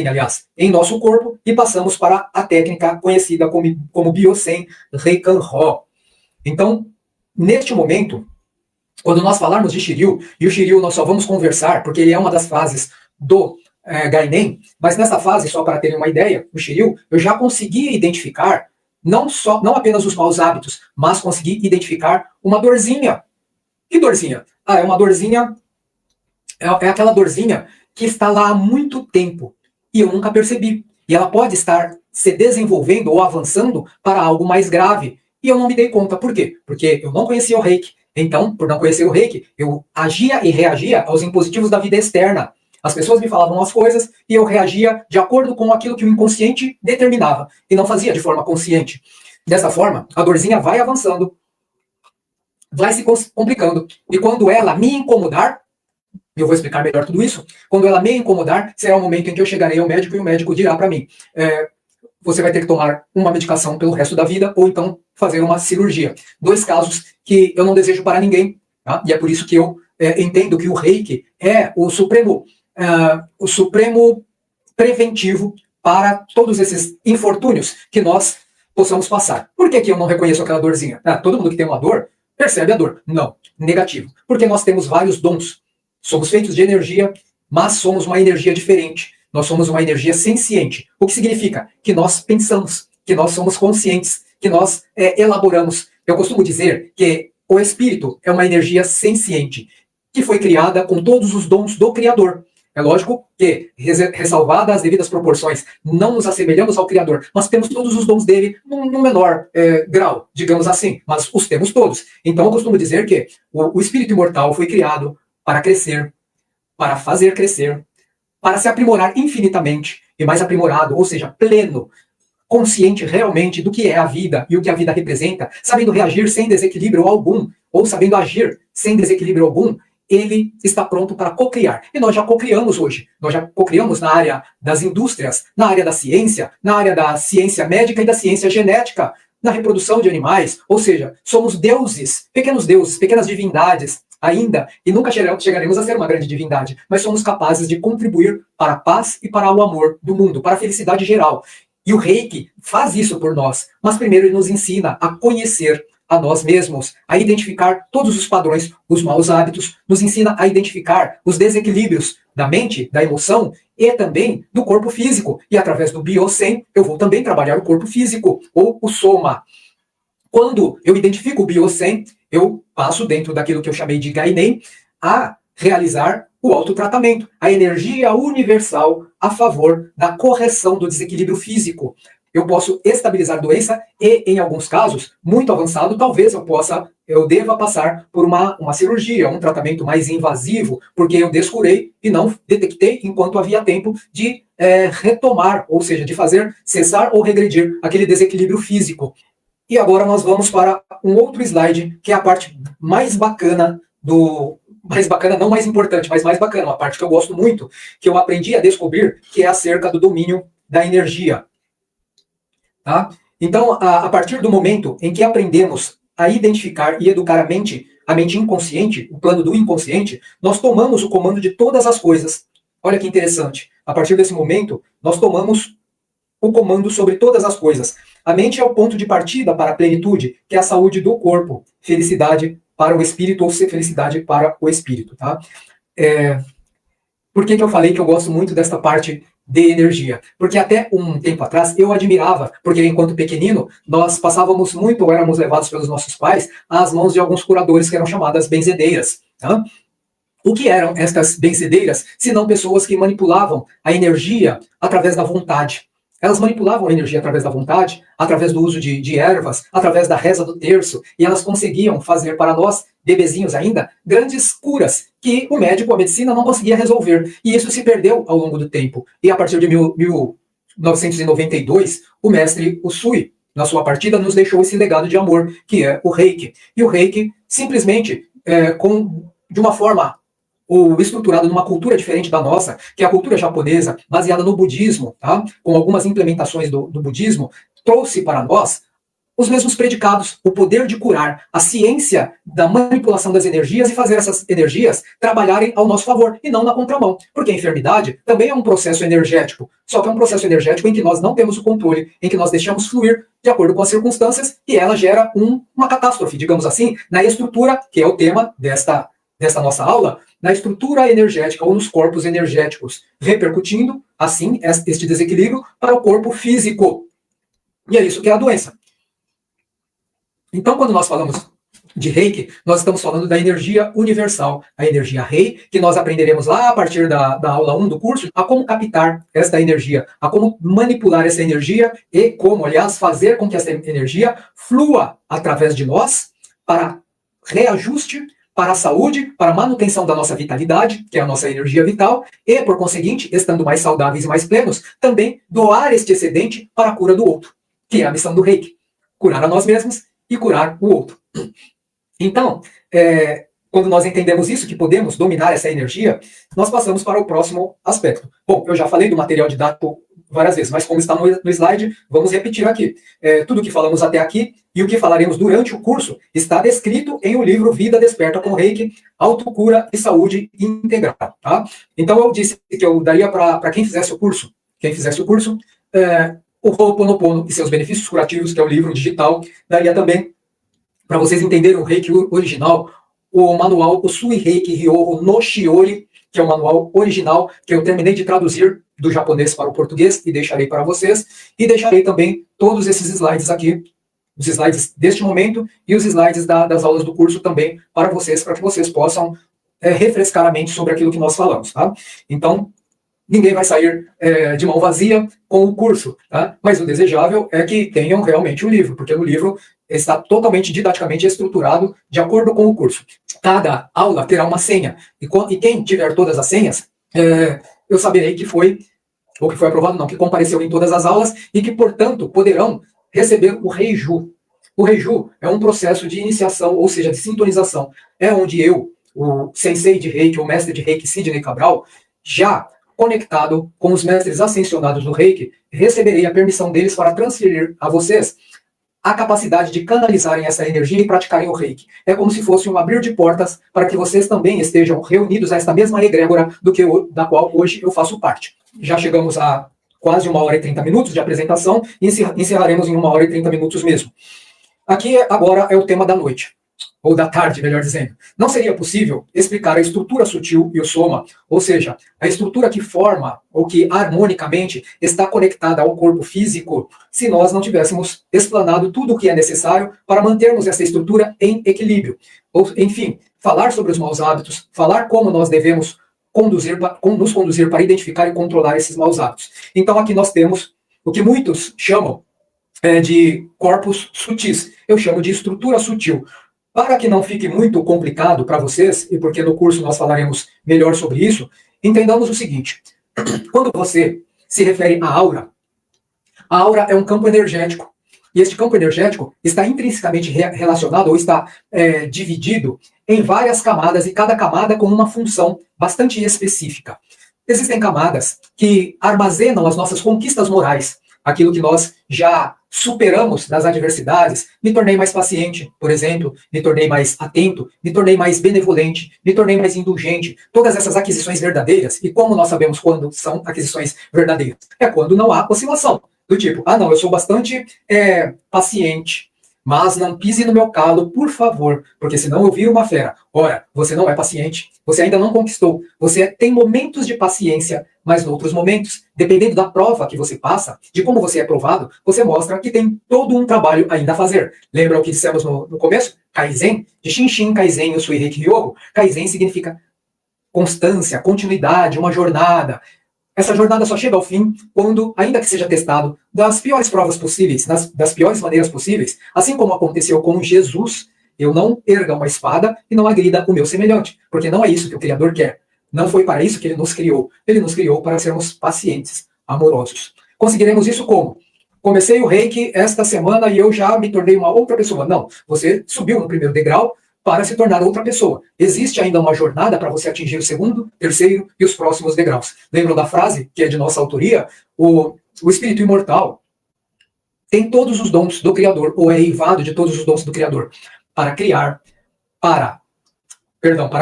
aliás, em nosso corpo, e passamos para a técnica conhecida como Biozen Reikan-Ho. Então, neste momento, quando nós falarmos de Shiryu, e o Shiryu nós só vamos conversar, porque ele é uma das fases do Gainen, mas nessa fase, só para terem uma ideia, o Shiryu, eu já consegui identificar não apenas os maus hábitos, mas consegui identificar uma dorzinha. Que dorzinha? É uma dorzinha, é aquela dorzinha que está lá há muito tempo e eu nunca percebi. E ela pode estar se desenvolvendo ou avançando para algo mais grave. E eu não me dei conta. Por quê? Porque eu não conhecia o Reiki. Então, por não conhecer o Reiki, eu agia e reagia aos impositivos da vida externa. As pessoas me falavam as coisas e eu reagia de acordo com aquilo que o inconsciente determinava. E não fazia de forma consciente. Dessa forma, a dorzinha vai avançando, vai se complicando. E quando ela me incomodar, Eu vou explicar melhor tudo isso. Quando ela me incomodar, será o momento em que eu chegarei ao médico e o médico dirá para mim: você vai ter que tomar uma medicação pelo resto da vida ou então fazer uma cirurgia. Dois casos que eu não desejo para ninguém, tá? E é por isso que eu entendo que o Reiki é o supremo preventivo para todos esses infortúnios que nós possamos passar. Por que eu não reconheço aquela dorzinha? Todo mundo que tem uma dor percebe a dor. Não, negativo. Porque nós temos vários dons. Somos feitos de energia, mas somos uma energia diferente. Nós somos uma energia senciente. O que significa? Que nós pensamos, que nós somos conscientes, que nós elaboramos. Eu costumo dizer que o espírito é uma energia senciente, que foi criada com todos os dons do Criador. É lógico que, ressalvadas as devidas proporções, não nos assemelhamos ao Criador, mas temos todos os dons dele num menor grau, digamos assim, mas os temos todos. Então eu costumo dizer que o espírito imortal foi criado para crescer, para fazer crescer, para se aprimorar infinitamente e mais aprimorado, ou seja, pleno, consciente realmente do que é a vida e o que a vida representa, sabendo reagir sem desequilíbrio algum, ou sabendo agir sem desequilíbrio algum, ele está pronto para cocriar. E nós já cocriamos hoje. Nós já cocriamos na área das indústrias, na área da ciência médica e da ciência genética, na reprodução de animais. Ou seja, somos deuses, pequenas divindades ainda, e nunca chegaremos a ser uma grande divindade, mas somos capazes de contribuir para a paz e para o amor do mundo, para a felicidade geral. E o Reiki faz isso por nós, mas primeiro ele nos ensina a conhecer a nós mesmos, a identificar todos os padrões, os maus hábitos, nos ensina a identificar os desequilíbrios da mente, da emoção e também do corpo físico. E através do Biosen, eu vou também trabalhar o corpo físico, ou o Soma. Quando eu identifico o Biosen, eu passo dentro daquilo que eu chamei de Gainen a realizar o autotratamento, a energia universal a favor da correção do desequilíbrio físico. Eu posso estabilizar a doença e, em alguns casos, muito avançado, talvez eu deva passar por uma cirurgia, um tratamento mais invasivo, porque eu descurei e não detectei enquanto havia tempo de retomar, ou seja, de fazer cessar ou regredir aquele desequilíbrio físico. E agora nós vamos para um outro slide, que é a parte mais bacana mais bacana, não mais importante, mas mais bacana, uma parte que eu gosto muito, que eu aprendi a descobrir, que é acerca do domínio da energia. Tá? Então, a partir do momento em que aprendemos a identificar e educar a mente inconsciente, o plano do inconsciente, nós tomamos o comando de todas as coisas. Olha que interessante. A partir desse momento, nós tomamos o comando sobre todas as coisas. A mente é o ponto de partida para a plenitude, que é a saúde do corpo, felicidade para o espírito, ou felicidade para o espírito. Tá? Por que eu falei que eu gosto muito desta parte de energia? Porque até um tempo atrás eu admirava, porque enquanto pequenino, nós passávamos muito, ou éramos levados pelos nossos pais, às mãos de alguns curadores que eram chamadas benzedeiras. Tá? O que eram estas benzedeiras, se não pessoas que manipulavam a energia através da vontade? Elas manipulavam a energia através da vontade, através do uso de ervas, através da reza do terço, e elas conseguiam fazer para nós, bebezinhos ainda, grandes curas que o médico, a medicina, não conseguia resolver. E isso se perdeu ao longo do tempo. E a partir de 1992, o mestre Usui, na sua partida, nos deixou esse legado de amor, que é o Reiki. E o Reiki, simplesmente, de uma forma ou estruturado numa cultura diferente da nossa, que é a cultura japonesa, baseada no budismo, tá? Com algumas implementações do budismo, trouxe para nós os mesmos predicados, o poder de curar, a ciência da manipulação das energias e fazer essas energias trabalharem ao nosso favor e não na contramão. Porque a enfermidade também é um processo energético, só que é um processo energético em que nós não temos o controle, em que nós deixamos fluir de acordo com as circunstâncias e ela gera uma catástrofe, digamos assim, na estrutura, que é o tema desta nossa aula, na estrutura energética ou nos corpos energéticos, repercutindo, assim, este desequilíbrio para o corpo físico. E é isso que é a doença. Então, quando nós falamos de Reiki, nós estamos falando da energia universal, a energia Rei, que nós aprenderemos lá a partir da aula 1 do curso, a como captar esta energia, a como manipular essa energia e como, aliás, fazer com que essa energia flua através de nós para reajuste, para a saúde, para a manutenção da nossa vitalidade, que é a nossa energia vital, e, por conseguinte, estando mais saudáveis e mais plenos, também doar este excedente para a cura do outro, que é a missão do Reiki. Curar a nós mesmos e curar o outro. Então, quando nós entendemos isso, que podemos dominar essa energia, nós passamos para o próximo aspecto. Bom, eu já falei do material didático várias vezes, mas como está no slide, vamos repetir aqui. Tudo o que falamos até aqui e o que falaremos durante o curso está descrito em o livro Vida Desperta com Reiki, Autocura e Saúde Integral. Tá? Então eu disse que eu daria para quem fizesse o curso, o Ho'oponopono e seus benefícios curativos, que é o livro digital, daria também para vocês entenderem o Reiki original, o manual Usui Reiki Ryoho no Shiori, que é o manual original, que eu terminei de traduzir do japonês para o português e deixarei para vocês. E deixarei também todos esses slides aqui, os slides deste momento e os slides das aulas do curso também para que vocês possam refrescar a mente sobre aquilo que nós falamos. Tá? Então, ninguém vai sair de mão vazia com o curso, tá? Mas o desejável é que tenham realmente o livro, porque no livro está totalmente didaticamente estruturado de acordo com o curso. Cada aula terá uma senha, e quem tiver todas as senhas, eu saberei que foi aprovado, não, que compareceu em todas as aulas e que, portanto, poderão receber o Reiju. O Reiju é um processo de iniciação, ou seja, de sintonização. É onde eu, o sensei de Reiki, o mestre de Reiki, Sidney Cabral, já conectado com os mestres ascensionados do Reiki, receberei a permissão deles para transferir a vocês a capacidade de canalizarem essa energia e praticarem o Reiki. É como se fosse um abrir de portas para que vocês também estejam reunidos a esta mesma egrégora da qual hoje eu faço parte. Já chegamos a quase 1h30 de apresentação e encerraremos em 1h30 mesmo. Aqui agora é o tema da noite, ou da tarde, melhor dizendo. Não seria possível explicar a estrutura sutil e o soma, ou seja, a estrutura que forma ou que harmonicamente está conectada ao corpo físico, se nós não tivéssemos explanado tudo o que é necessário para mantermos essa estrutura em equilíbrio. Ou, enfim, falar sobre os maus hábitos, falar como nós devemos nos conduzir para identificar e controlar esses maus hábitos. Então aqui nós temos o que muitos chamam de corpos sutis. Eu chamo de estrutura sutil. Para que não fique muito complicado para vocês, e porque no curso nós falaremos melhor sobre isso, entendamos o seguinte. Quando você se refere à aura, a aura é um campo energético. E este campo energético está intrinsecamente relacionado ou está dividido em várias camadas, e cada camada com uma função bastante específica. Existem camadas que armazenam as nossas conquistas morais, aquilo que nós já superamos das adversidades. Me tornei mais paciente, por exemplo, me tornei mais atento, me tornei mais benevolente, me tornei mais indulgente. Todas essas aquisições verdadeiras, e como nós sabemos quando são aquisições verdadeiras? É quando não há oscilação. Do tipo, não, eu sou bastante paciente, mas não pise no meu calo, por favor, porque senão eu viro uma fera. Ora, você não é paciente, você ainda não conquistou, você tem momentos de paciência, mas em outros momentos, dependendo da prova que você passa, de como você é provado, você mostra que tem todo um trabalho ainda a fazer. Lembra o que dissemos no começo? Kaizen, de Shinshin Kaizen, Usui Reiki Ryoho. Kaizen significa constância, continuidade, uma jornada. Essa jornada só chega ao fim quando, ainda que seja testado das piores provas possíveis, das piores maneiras possíveis, assim como aconteceu com Jesus, eu não erga uma espada e não agrida o meu semelhante, porque não é isso que o Criador quer. Não foi para isso que ele nos criou. Ele nos criou para sermos pacientes, amorosos. Conseguiremos isso como? Comecei o Reiki esta semana e eu já me tornei uma outra pessoa. Não, você subiu no primeiro degrau para se tornar outra pessoa. Existe ainda uma jornada para você atingir o segundo, terceiro e os próximos degraus. Lembram da frase, que é de nossa autoria? O espírito imortal tem todos os dons do Criador, ou é eivado de todos os dons do Criador, para criar, para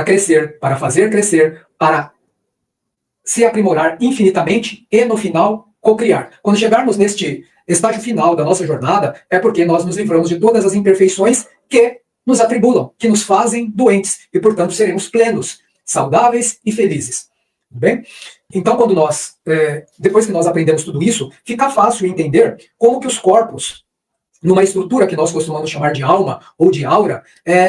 crescer, para fazer crescer, para se aprimorar infinitamente e, no final, cocriar. Quando chegarmos neste estágio final da nossa jornada, é porque nós nos livramos de todas as imperfeições que nos atribulam, que nos fazem doentes, e, portanto, seremos plenos, saudáveis e felizes. Tudo bem? Então, quando depois que nós aprendemos tudo isso, fica fácil entender como que os corpos, numa estrutura que nós costumamos chamar de alma ou de aura,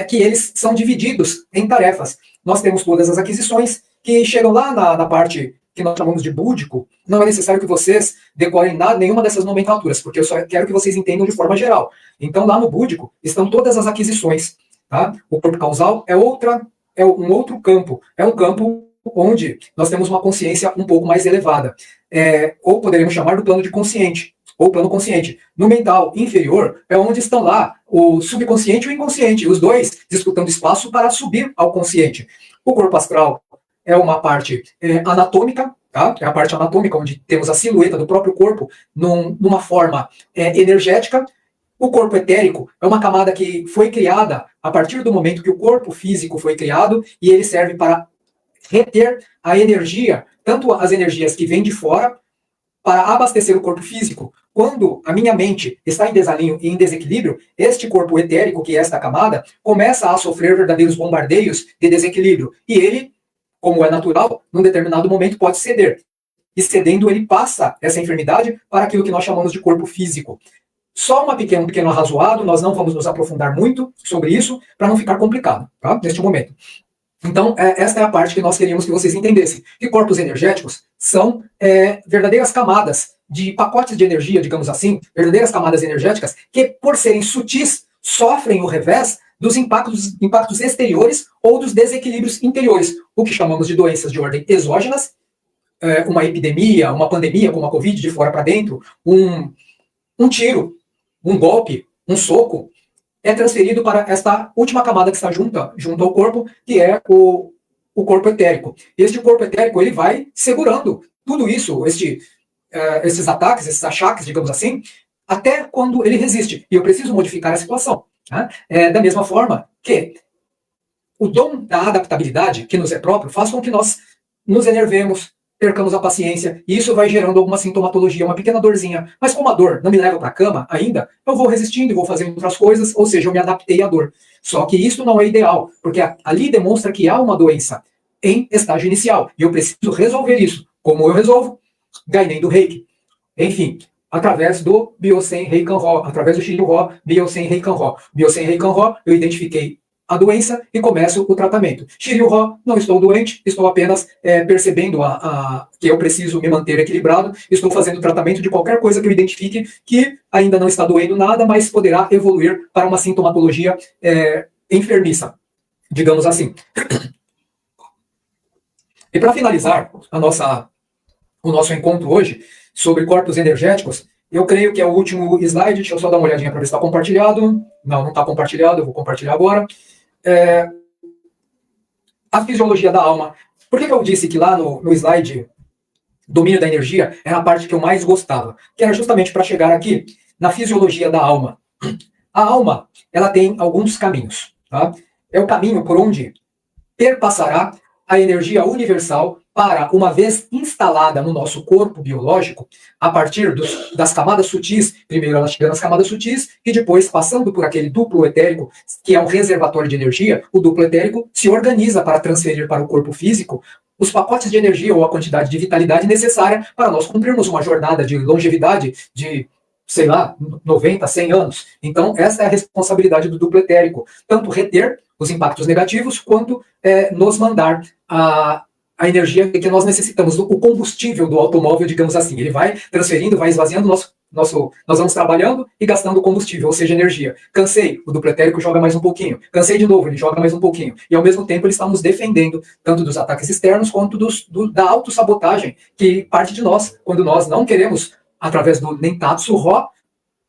que eles são divididos em tarefas. Nós temos todas as aquisições que chegam lá na parte que nós chamamos de búdico. Não é necessário que vocês decorem nenhuma dessas nomenclaturas, porque eu só quero que vocês entendam de forma geral. Então, lá no búdico estão todas as aquisições. Tá? O corpo causal é um outro campo. É um campo onde nós temos uma consciência um pouco mais elevada. Ou poderíamos chamar do plano de consciente. ou plano consciente. No mental inferior é onde estão lá o subconsciente e o inconsciente, os dois disputando espaço para subir ao consciente. O corpo astral é uma parte anatômica, tá? É a parte anatômica onde temos a silhueta do próprio corpo numa forma energética. O corpo etérico é uma camada que foi criada a partir do momento que o corpo físico foi criado e ele serve para reter a energia, tanto as energias que vêm de fora, para abastecer o corpo físico. Quando a minha mente está em desalinho e em desequilíbrio, este corpo etérico, que é esta camada, começa a sofrer verdadeiros bombardeios de desequilíbrio. E ele, como é natural, num determinado momento pode ceder. E cedendo, ele passa essa enfermidade para aquilo que nós chamamos de corpo físico. Só um pequeno arrazoado, nós não vamos nos aprofundar muito sobre isso, para não ficar complicado, tá? Neste momento. Então, esta é a parte que nós queríamos que vocês entendessem. Que corpos energéticos são verdadeiras camadas de pacotes de energia, digamos assim, verdadeiras camadas energéticas, que, por serem sutis, sofrem o revés dos impactos exteriores ou dos desequilíbrios interiores, o que chamamos de doenças de ordem exógenas, uma epidemia, uma pandemia como a Covid de fora para dentro, um tiro, um golpe, um soco, é transferido para esta última camada que está junto ao corpo, que é o corpo etérico. Este corpo etérico, ele vai segurando tudo isso, esses ataques, esses achaques, digamos assim, até quando ele resiste. E eu preciso modificar a situação. Tá? Da mesma forma que o dom da adaptabilidade, que nos é próprio, faz com que nós nos enervemos, percamos a paciência, e isso vai gerando alguma sintomatologia, uma pequena dorzinha. Mas como a dor não me leva para a cama ainda, eu vou resistindo e vou fazendo outras coisas, ou seja, eu me adaptei à dor. Só que isso não é ideal, porque ali demonstra que há uma doença em estágio inicial, e eu preciso resolver isso. Como eu resolvo? Gainei do Reiki. Enfim, através do Byosen Reikan-Ho, através do Shiryu-Ho, Byosen Reikan-Ho. Byosen Reikan-Ho, eu identifiquei a doença e começo o tratamento. Shiryu-Ho, não estou doente, estou apenas percebendo que eu preciso me manter equilibrado, estou fazendo o tratamento de qualquer coisa que eu identifique que ainda não está doendo nada, mas poderá evoluir para uma sintomatologia enfermiça, digamos assim. E para finalizar o nosso encontro hoje sobre corpos energéticos, eu creio que é o último slide, deixa eu só dar uma olhadinha para ver se está compartilhado. Não está compartilhado, eu vou compartilhar agora. A fisiologia da alma. Por que eu disse que lá no slide domínio da energia era a parte que eu mais gostava? Que era justamente para chegar aqui na fisiologia da alma. A alma, ela tem alguns caminhos. Tá? É o caminho por onde perpassará a energia universal para, uma vez instalada no nosso corpo biológico, a partir das camadas sutis, primeiro ela chega nas camadas sutis, e depois, passando por aquele duplo etérico, que é um reservatório de energia, o duplo etérico se organiza para transferir para o corpo físico os pacotes de energia ou a quantidade de vitalidade necessária para nós cumprirmos uma jornada de longevidade de, sei lá, 90, 100 anos. Então, essa é a responsabilidade do duplo etérico, tanto reter os impactos negativos, quanto nos mandar a energia que nós necessitamos, o combustível do automóvel, digamos assim. Ele vai transferindo, vai esvaziando, nós vamos trabalhando e gastando combustível, ou seja, energia. Cansei, o duplo etérico joga mais um pouquinho. Cansei de novo, ele joga mais um pouquinho. E ao mesmo tempo ele está nos defendendo, tanto dos ataques externos, quanto da autossabotagem, que parte de nós, quando nós não queremos, através do Nentatsu Ho,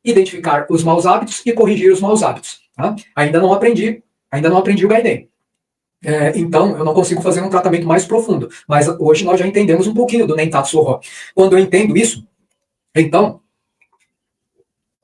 identificar os maus hábitos e corrigir os maus hábitos. Tá? Ainda não aprendi o Gaiden. Então, eu não consigo fazer um tratamento mais profundo. Mas hoje nós já entendemos um pouquinho do Nentatsu Ho. Quando eu entendo isso, então,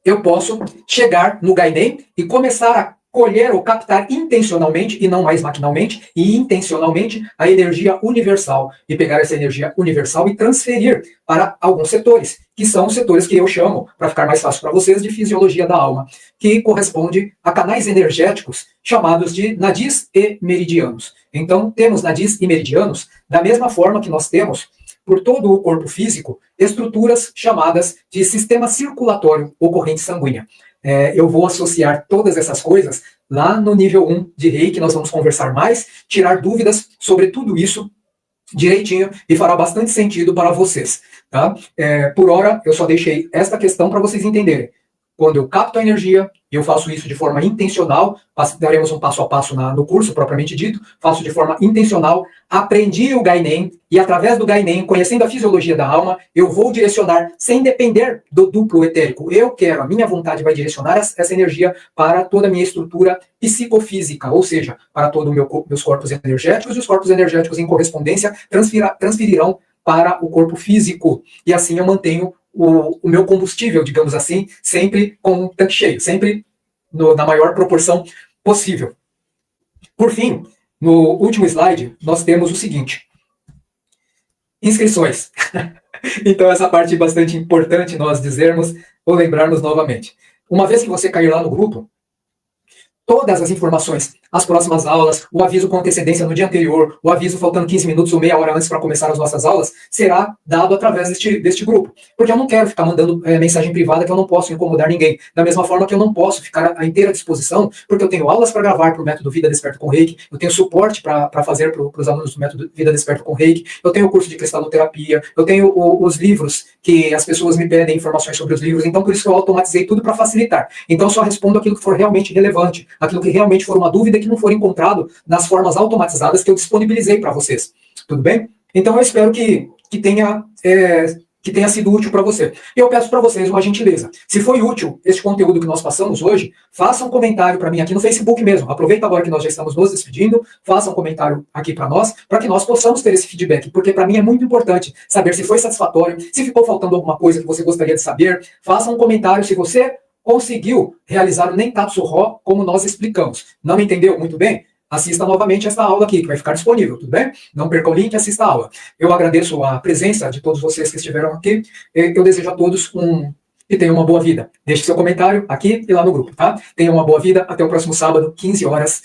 eu posso chegar no Gaiden e começar a colher ou captar intencionalmente, e não mais maquinalmente, e intencionalmente, a energia universal. E pegar essa energia universal e transferir para alguns setores, que são os setores que eu chamo, para ficar mais fácil para vocês, de fisiologia da alma, que corresponde a canais energéticos chamados de nadis e meridianos. Então, temos nadis e meridianos da mesma forma que nós temos, por todo o corpo físico, estruturas chamadas de sistema circulatório ou corrente sanguínea. Eu vou associar todas essas coisas lá no nível 1 de Reiki, nós vamos conversar mais, tirar dúvidas sobre tudo isso direitinho e fará bastante sentido para vocês. Tá? Por hora, eu só deixei esta questão para vocês entenderem. quando eu capto a energia, eu faço isso de forma intencional, daremos um passo a passo no curso propriamente dito, faço de forma intencional, aprendi o Gainen, e através do Gainen, conhecendo a fisiologia da alma, eu vou direcionar, sem depender do duplo etérico. Eu quero, a minha vontade vai direcionar essa energia para toda a minha estrutura psicofísica, ou seja, para todos meus corpos energéticos, e os corpos energéticos em correspondência transferirão para o corpo físico. E assim eu mantenho o meu combustível, digamos assim, sempre com o tanque cheio, sempre na maior proporção possível. Por fim, no último slide, nós temos o seguinte: inscrições. Então essa parte é bastante importante nós dizermos ou lembrarmos novamente. Uma vez que você cair lá no grupo, todas as informações, as próximas aulas, o aviso com antecedência no dia anterior, o aviso faltando 15 minutos ou meia hora antes para começar as nossas aulas, será dado através deste grupo. Porque eu não quero ficar mandando mensagem privada que eu não posso incomodar ninguém. Da mesma forma que eu não posso ficar à inteira disposição, porque eu tenho aulas para gravar para o método Vida Desperta com Reiki, eu tenho suporte para fazer para os alunos do método Vida Desperta com Reiki, eu tenho o curso de cristaloterapia, eu tenho os livros que as pessoas me pedem informações sobre os livros, então por isso que eu automatizei tudo para facilitar. Então eu só respondo aquilo que for realmente relevante, aquilo que realmente for uma dúvida que não for encontrado nas formas automatizadas que eu disponibilizei para vocês. Tudo bem? Então eu espero que tenha sido útil para você. E eu peço para vocês uma gentileza. Se foi útil este conteúdo que nós passamos hoje, faça um comentário para mim aqui no Facebook mesmo. Aproveita agora que nós já estamos nos despedindo, faça um comentário aqui para que nós possamos ter esse feedback, porque para mim é muito importante saber se foi satisfatório, se ficou faltando alguma coisa que você gostaria de saber. Faça um comentário se você conseguiu realizar o Nentatsu Rho como nós explicamos. Não entendeu muito bem? Assista novamente esta aula aqui, que vai ficar disponível, tudo bem? Não perca o link, assista a aula. Eu agradeço a presença de todos vocês que estiveram aqui. Eu desejo a todos que tenham uma boa vida. Deixe seu comentário aqui e lá no grupo, tá? Tenham uma boa vida. Até o próximo sábado, 15 horas.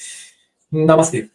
Namastê.